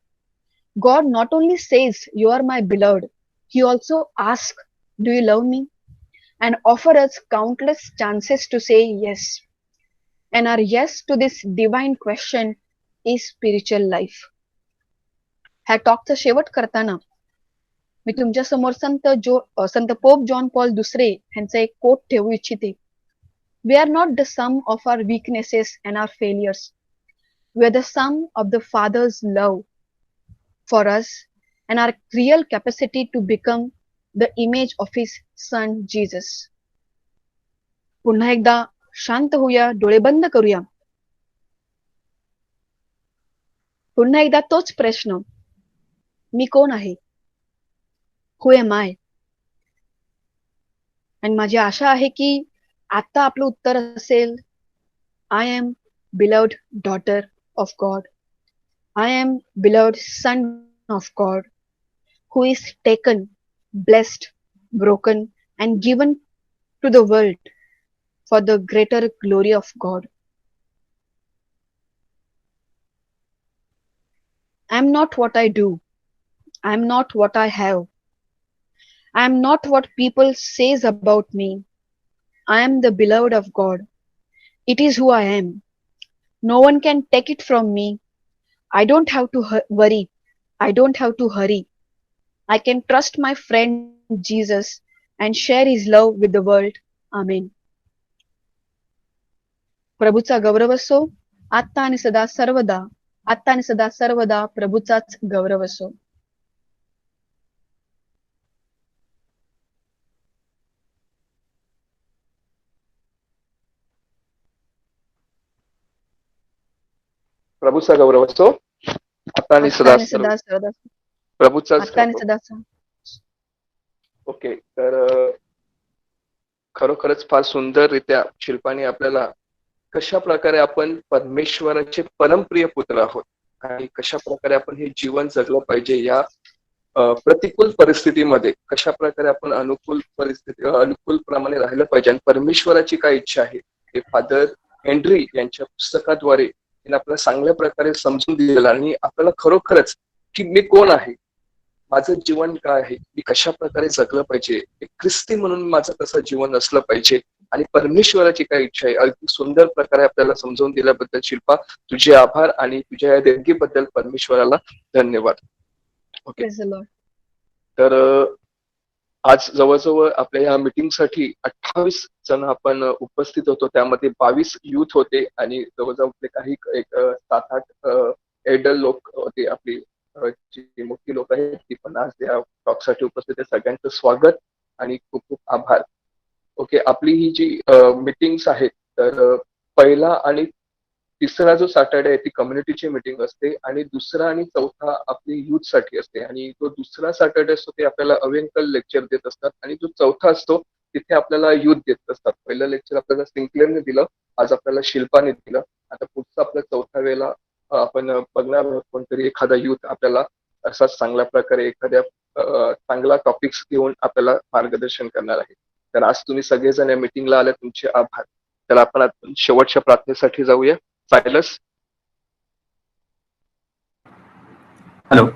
God not only says you are my beloved, he also asks, do you love me? And offer us countless chances to say yes. And our yes to this divine question is spiritual life. ह्या टॉकचा शेवट करताना मी तुमच्या समोर संत pope John Paul दुसरे यांचा एक coat ठेवू इच्छिते. We are not the sum of our weaknesses and our failures. We are the sum of the Father's love for us and our real capacity to become the image of his son Jesus. पुन्हा एकदा शांत होऊया, डोळे बंद करूया. पुन्हा एकदा तोच प्रश्न, मी कोण आहे? Who am I? आणि माझी आशा आहे की आता आपलं उत्तर असेल, I am beloved daughter of God. I am beloved son of God who is taken, blessed, broken, and given to the world for the greater glory of God. I am not what I do. I am not what I have. I am not what people says about me. I am the beloved of God. It is who I am. No one can take it from me. I don't have to worry. I don't have to hurry. I can trust my friend Jesus and share his love with the world. Amen. प्रभूचा गौरव असो, आत्ता आणि सदा सर्वदा, आत्ता आणि सदा सर्वदा प्रभूचाच गौरव असो. प्रभूचा गौरव असो आता आणि आत्ता सदा आणि सर्व सदा सर्वदा, प्रभूचाच आत्ता आणि गौरव. सदा. ओके, तर खरोखरच फार सुंदररित्या शिल्पाने आपल्याला कशा प्रकारे आपण परमेश्वराचे परमप्रिय पुत्र आहोत आणि कशा प्रकारे आपण हे जीवन जगलं पाहिजे या प्रतिकूल परिस्थितीमध्ये, कशा प्रकारे आपण अनुकूल प्रमाणे राहिलं पाहिजे आणि परमेश्वराची काय इच्छा आहे हे फादर हेनरी यांच्या पुस्तकाद्वारे त्यांनी आपल्याला चांगल्या प्रकारे समजून दिलेलं आणि आपल्याला खरोखरच की मी कोण आहे, माझं जीवन काय आहे, मी कशा प्रकारे जगलं पाहिजे, एक ख्रिस्ती म्हणून माझं कसं जीवन असलं पाहिजे आणि परमेश्वराची काय इच्छा आहे, अगदी सुंदर प्रकारे आपल्याला समजावून दिल्याबद्दल शिल्पा तुझे आभार आणि तुझ्या या देणगीबद्दल परमेश्वराला धन्यवाद. Okay, Praise the Lord. तर आज जवळजवळ आपल्या या मीटिंगसाठी 28 जण आपण उपस्थित होतो. त्यामध्ये 22 युथ होते आणि जवळजवळ आपले काही 7-8 एडल लोक होते. आपली जी मोठी लोक आहेत ती पण आज या टॉकसाठी उपस्थित आहे. सगळ्यांचं स्वागत आणि खूप खूप आभार. ओके, आपली ही जी मीटिंग्स आहेत तर पहिला आणि तिसरा जो सॅटर्डे आहे ती कम्युनिटीची मीटिंग असते आणि दुसरा आणि चौथा आपली युथ साठी असते आणि जो दुसरा सॅटर्डे असतो ते आपल्याला अवेंकल लेक्चर देत असतात आणि जो चौथा असतो तिथे आपल्याला युथ देत असतात. पहिलं लेक्चर आपल्याला सिंक्लेअरने दिलं, आज आपल्याला शिल्पाने दिलं. आता पुढचं आपल्या चौथ्या वेळेला आपण बघणार आहोत कोणतरी एखादा युथ आपल्याला असाच चांगल्या प्रकारे एखाद्या चांगला टॉपिक्स घेऊन आपल्याला मार्गदर्शन करणार आहे. तर आज तुम्ही सगळेजण या मीटिंगला आले, तुमचे आभार. तर आपण शेवटच्या प्रार्थनेसाठी जाऊया. सायलस. हॅलो.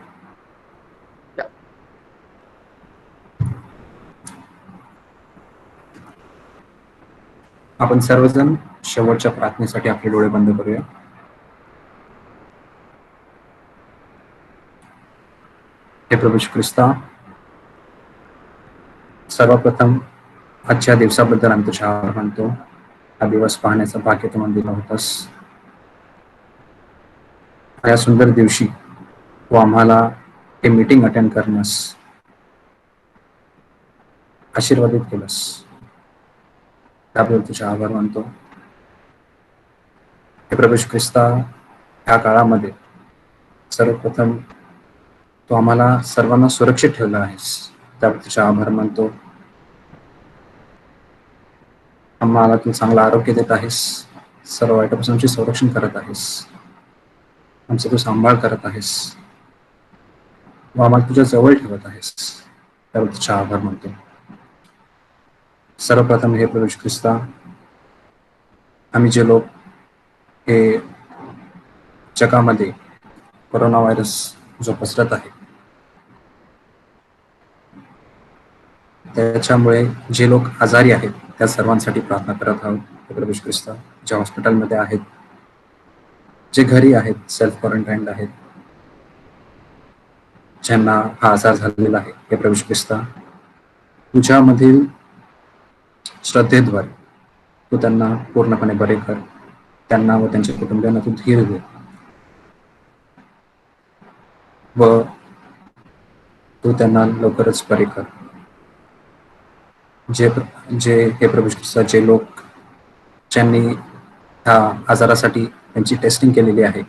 आपण सर्वजण शेवटच्या प्रार्थनेसाठी आपले डोळे बंद करूया. हे प्रभू ख्रिस्ता, सर्वप्रथम आजच्या दिवसाबद्दल आम्ही तुझ्या आभार मानतो. हा दिवस पाहण्याचं भाग्य तू दिलं होतंस. या सुंदर दिवशी तू आम्हाला हे मीटिंग अटेंड करण्यास आशीर्वादित केलंस. त्याबद्दल तुझ्या आभार मानतो. हे प्रभू ख्रिस्ता, या काळामध्ये सर्वप्रथम तू आम्हाला सर्वांना सुरक्षित ठेवलं आहेस. त्याबद्दल तुझ्या आभार मानतो. आम्हाला तू चांगलं आरोग्य देत आहेस, सर्व वाईटापासून आमचे संरक्षण करत आहेस, आमचा तू सांभाळ करत आहेस व आम्हाला तुझ्या जवळ ठेवत आहेस. त्याबद्दल तुझ्या आभार मानतो. सर्वप्रथम हे प्रभू ख्रिस्ता, आम्ही जे लोक हे जगामध्ये कोरोना व्हायरस जो पसरत आहे त्याच्यामुळे जे लोक आजारी आहेत त्या सर्वांसाठी प्रार्थना करत आहोत. प्रभू ख्रिस्ता, जे हॉस्पिटलमध्ये आहेत, जे घरी आहेत, सेल्फ क्वारंटाईन आहेत, ज्यांना हा आजार झालेला आहे, हे प्रभू ख्रिस्ता तुझ्यामधील श्रद्धेद्वारे तू त्यांना पूर्णपणे बरे कर. त्यांना व त्यांच्या कुटुंबियांना तू धीर दे व तू त्यांना लवकरच बरे कर. जे हे प्रभू ख्रिस्ता, जे लोक ज्यांनी ह्या आजारासाठी त्यांची टेस्टिंग केलेली आहे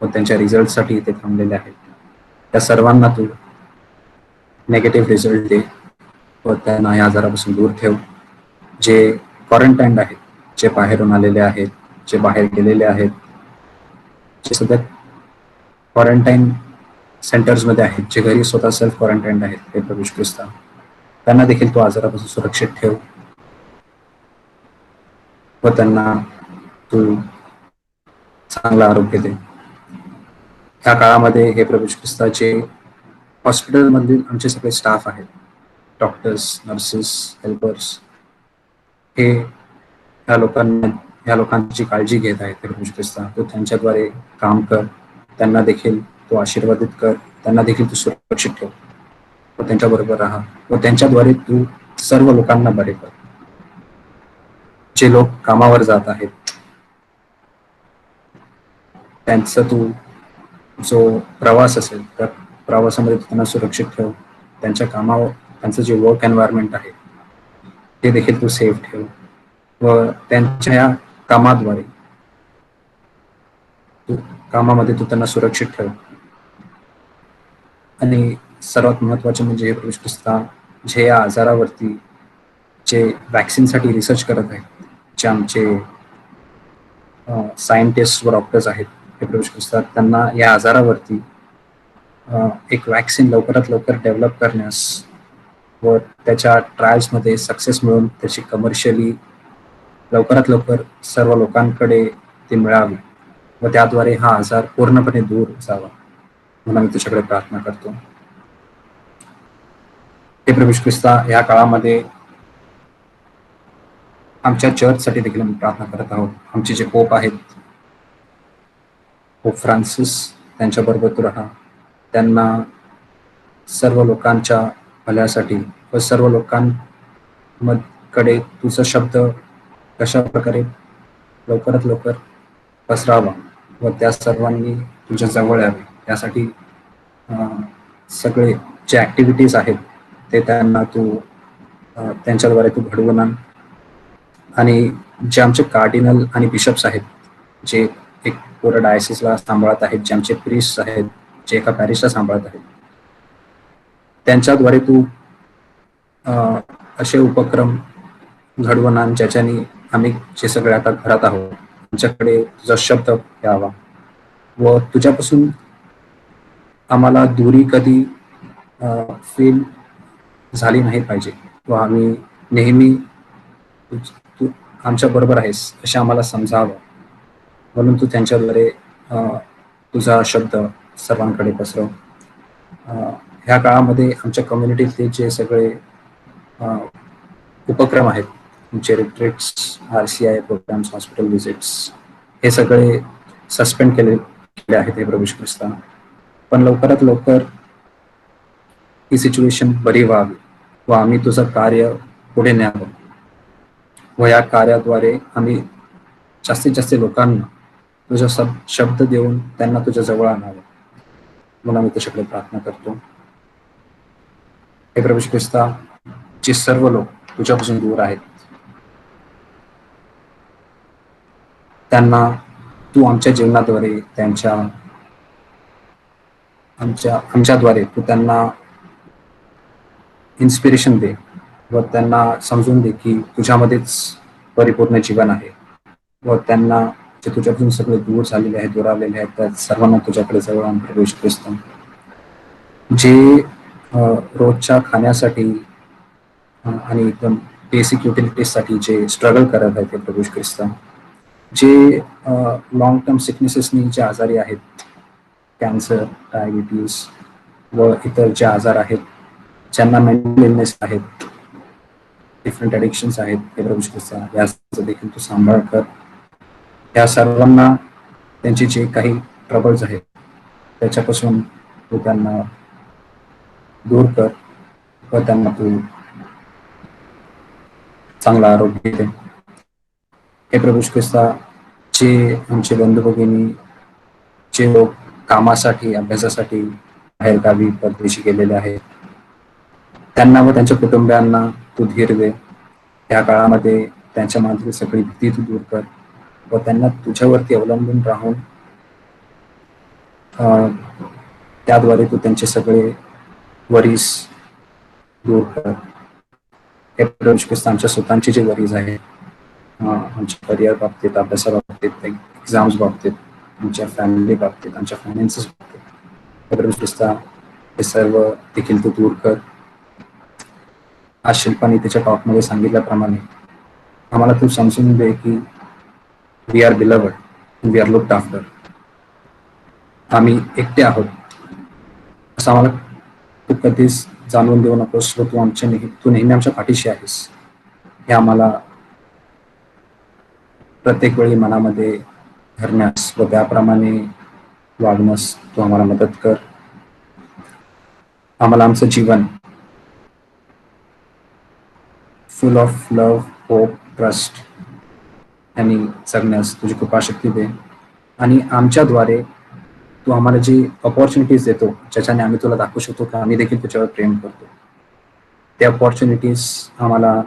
व त्यांच्या रिझल्टसाठी ते थांबलेले आहेत, त्या सर्वांना तू नेगेटिव्ह रिझल्ट दे व त्यांना या आजारापासून दूर ठेव. जे क्वारंटाईन आहेत, जे बाहेरून आलेले आहेत, जे बाहेर गेलेले आहेत, जे सध्या क्वारंटाईन सेंटर्समध्ये आहेत, जे घरी स्वतः सेल्फ क्वारंटाईन आहेत, हे प्रभू येशू ख्रिस्ता, त्यांना देखील तू आजारापासून सुरक्षित ठेव व त्यांना तू चांगलं आरोग्य दे. ह्या काळामध्ये हे प्रभू येशू ख्रिस्ता, जे हॉस्पिटलमधील आमचे सगळे स्टाफ आहेत, डॉक्टर्स, नर्सेस, हेल्पर्स, हे ह्या लोकांची काळजी घेत आहेत. प्रभू येशू ख्रिस्ता, तू त्यांच्याद्वारे काम कर, त्यांना देखील तू आशीर्वादित कर, त्यांना देखील तू सुरक्षित ठेव व त्यांच्याबरोबर राहा व त्यांच्याद्वारे तू सर्व लोकांना बरे कर. जे लोक कामावर जात आहेत त्यांचा तू जो प्रवास असेल त्या प्रवासामध्ये तू त्यांना सुरक्षित ठेव. त्यांच्या कामावर त्यांचं जे वर्क एन्व्हायरमेंट आहे ते देखील तू सेफ ठेव व त्यांच्या या कामाद्वारे कामामध्ये तू त्यांना सुरक्षित ठेव. आणि सर्वात महत्वाचे म्हणजे हे प्रभू येशू ख्रिस्ता, जे या आजारावरती जे वॅक्सिनसाठी रिसर्च करत आहेत, जे आमचे सायंटिस्ट व डॉक्टर्स आहेत, हे प्रभू येशू ख्रिस्ता, त्यांना या आजारावरती एक वॅक्सिन लवकरात लवकर डेव्हलप करण्यास व त्याच्या ट्रायल्समध्ये सक्सेस मिळून त्याची कमर्शियली लवकरात लवकर सर्व लोकांकडे ते मिळावी व त्याद्वारे हा आजार पूर्णपणे दूर जावा म्हणून मी तुझ्याकडे प्रार्थना करतो. हे प्रभू येशू ख्रिस्ता, या काळामध्ये आमच्या चर्चसाठी देखील आम्ही प्रार्थना करत आहोत. आमचे जे पोप आहेत, पोप फ्रान्सिस, त्यांच्याबरोबर तू राहा. त्यांना सर्व लोकांच्या भल्यासाठी व सर्व लोकांकडे तुझा शब्द कशा प्रकारे लवकरात लवकर पसरावा व त्या सर्वांनी तुझ्या जवळ यावे, यासाठी सगळे जे ॲक्टिव्हिटीज आहेत ते त्यांना तू त्यांच्याद्वारे तू घडवून आण. आणि जे आमचे कार्डिनल आणि बिशप्स आहेत, जे एक पूर्ण डायसिसला सांभाळत आहेत, जे आमचे प्रीस्ट आहेत, जे एका पॅरिशला सांभाळत आहेत, त्यांच्याद्वारे तू असे उपक्रम घडवून आण ज्याच्याने आम्ही जे सगळे आता घरात आहोत आमच्याकडे तुझा शब्द यावा व तुझ्यापासून आम्हाला दूरी कधी फील झाली नाही पाहिजे व आम्ही नेहमी तू आमच्या बरोबर आहेस असे आम्हाला समजावं, म्हणून तू त्यांच्याद्वारे तुझा शब्द सर्वांकडे पसरव. ह्या काळामध्ये आमच्या कम्युनिटीतले जे सगळे उपक्रम आहेत, तुमचे retreats, RCI programmes, hospital visits, हे सगळे सस्पेंड केले आहेत हे प्रभू येशू ख्रिस्ता. पण लवकरात लवकर ही सिच्युएशन बरी व्हावी व आम्ही तुझं कार्य पुढे न्यावं व या कार्याद्वारे आम्ही जास्तीत जास्त लोकांना तुझा शब्द देऊन त्यांना तुझ्या जवळ आणावं म्हणून आम्ही तुझ्याकडे प्रार्थना करतो. हे प्रभू येशू ख्रिस्ता, जे सर्व लोक तुझ्यापासून दूर आहेत त्यांना तू आमच्या जीवनाद्वारे आमच्याद्वारे तू त्यांना इन्स्पिरेशन दे व त्यांना समजून दे की तुझ्यामध्येच परिपूर्ण जीवन आहे व त्यांना जे तुझ्यापासून सगळे दूर झालेले आहेत, दुरावलेले आहेत, त्या सर्वांना तुझ्याकडे जवळ आण प्रभू येशू ख्रिस्ता. जे रोजच्या खाण्यासाठी आणि एकदम बेसिक युटिलिटीजसाठी जे स्ट्रगल करत आहेत ते प्रभू येशू ख्रिस्ता, जे लॉंग टर्म सिकनेसेसनी जे आजारी आहेत, कॅन्सर, डायबिटीज व इतर जे आजार आहेत, ज्यांना मेंटल इलनेस आहेत, डिफरंट ॲडिक्शन्स आहेत, हे प्रभू येशू ख्रिस्ता, याचा देखील तू सांभाळ कर. या सर्वांना त्यांचे जे काही ट्रबल्स आहेत त्याच्यापासून तू त्यांना दूर कर व त्यांना तू चांगला आरोग्य दे. हे प्रभू येशू ख्रिस्ता, जे आमचे बंधू भगिनी, जे लोक कामासाठी, अभ्यासासाठी बाहेरगावी परदेशी गेलेले आहेत, त्यांना व त्यांच्या कुटुंबियांना तू धीर दे. या काळामध्ये त्यांच्या मनातील सगळी भीती तू दूर कर व त्यांना तुझ्यावरती अवलंबून राहून त्याद्वारे तू त्यांचे सगळे वरीज दूर कर. हे प्रभू येशू ख्रिस्ता, आमच्या स्वतःचे जे वरीज आहेत, आमच्या करिअर बाबतीत, अभ्यासा बाबतीत, एक्झाम्स बाबतीत, आमच्या फॅमिली बाबतीत, आमच्या फायनान्सेस बाबतीत, हे प्रभू ख्रिस्ता, हे सर्व देखील तू दूर कर. आज शिल्पाने तिच्या टॉकमध्ये सांगितल्याप्रमाणे आम्हाला तू समजून दे की we are beloved, we are looked after. आम्ही एकटे आहोत असं आम्हाला तू कधीच जाणून देऊ नकोस. व तू नेहमी आमच्या पाठीशी आहेस हे आम्हाला प्रत्येक वेळी मनामध्ये धरण्यास व त्याप्रमाणे वागण्यास तू आम्हाला मदत कर. आम्हाला आमचं जीवन full of love, hope, trust यांनी जगण्यास तुझी कृपाशक्ती दे. आणि आमच्याद्वारे तू आम्हाला जी अपॉर्च्युनिटीज देतो ज्याच्याने आम्ही तुला दाखवू शकतो की आम्ही देखील तुझ्यावर प्रेम करतो, त्या अपॉर्च्युनिटीज आम्हाला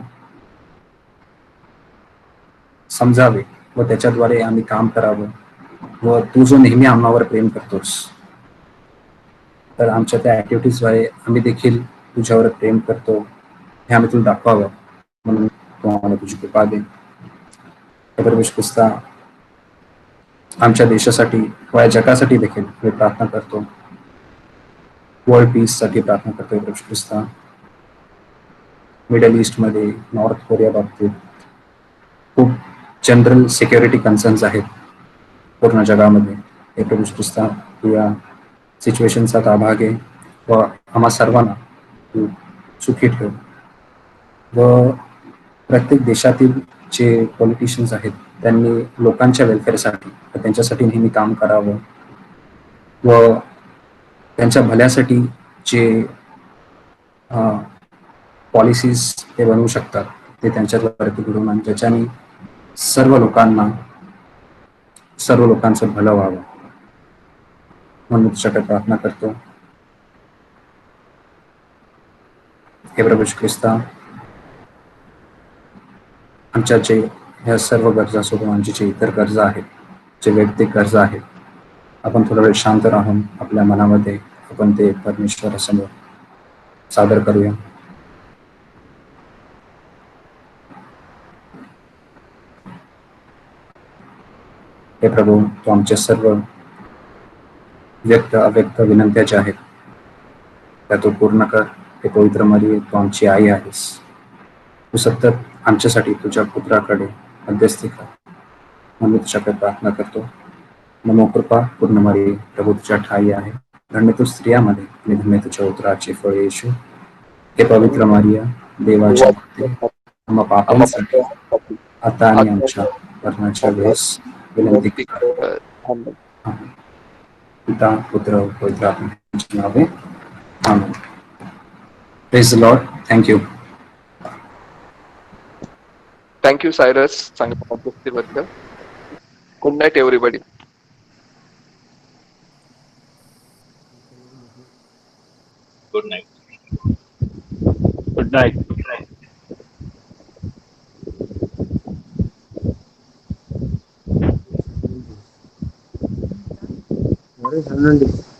समजावे व त्याच्याद्वारे आम्ही काम करावं. व तू जो नेहमी आम्हावर प्रेम करतोस तर आमच्या त्या ऍक्टिव्हिटीजद्वारे आम्ही देखील तुझ्यावर प्रेम करतो हे आम्ही तुला दाखवावं, म्हणून तू आम्हाला तुझी कृपा दे. ख्रिस्ता, आमच्या देशासाठी व या जगासाठी देखील मी प्रार्थना करतो. वर्ल्ड पीससाठी प्रार्थना करतो. ख्रिस्ता, मिडल ईस्टमध्ये, नॉर्थ कोरिया बाबतीत खूप जनरल सिक्युरिटी कन्सर्न्स आहेत पूर्ण जगामध्ये. हे प्रभू ख्रिस्ता, तू या सिच्युएशनचा ताबा घे व आम्हा सर्वांना तू सुखी ठेव. व प्रत्येक देशातील जे पॉलिटिशियन्स आहेत त्यांनी लोकांच्या वेलफेअरसाठी व त्यांच्यासाठी नेहमी काम करावं व त्यांच्या भल्यासाठी जे पॉलिसीज ते बनवू शकतात ते त्यांच्याद्वारे घडवून आणि ज्याच्याने सर्व लोकांचं भलं व्हावं म्हणून तुझ्याकडे प्रार्थना करतो. हे प्रभू ख्रिस्ता, आमच्या जे ह्या सर्व गरजा सोडून आमची जे इतर गरजा आहेत, जे वैयक्तिक गरजा आहेत, आपण थोडा वेळ शांत राहून आपल्या मनामध्ये आपण ते परमेश्वरासमोर सादर करूया. हे प्रभू, तू आमच्या सर्व व्यक्त अव्यक्त विनंत्या ज्या आहेत त्या तू पूर्ण कर. हे पवित्र मरिये, तू आमची आई आहेस. तू सतत आमच्यासाठी तुझ्या पुत्राकडे मध्यस्थी कर म्हणून तुझ्याकडे प्रार्थना करतो. नमो कृपा पूर्ण मरिये, प्रभू तुझ्या ठाई आहे. धन्य तू स्त्रियामध्ये आणि धन्य तुझ्या उदराचे फळ येशू. हे पवित्र मरिया, देवाची माते, आम्हा पापांसाठी आता आणि आमच्या मरणाच्या वेळेस विनंती कर. पिता, पुत्र, पवित्र आत्म्याच्या नावे amen. Praise the Lord. Thank you. Thank you Cyrus, चांगल्या गोष्टीबद्दल. Good night everybody. Good night. Good night. Good night. What is 100?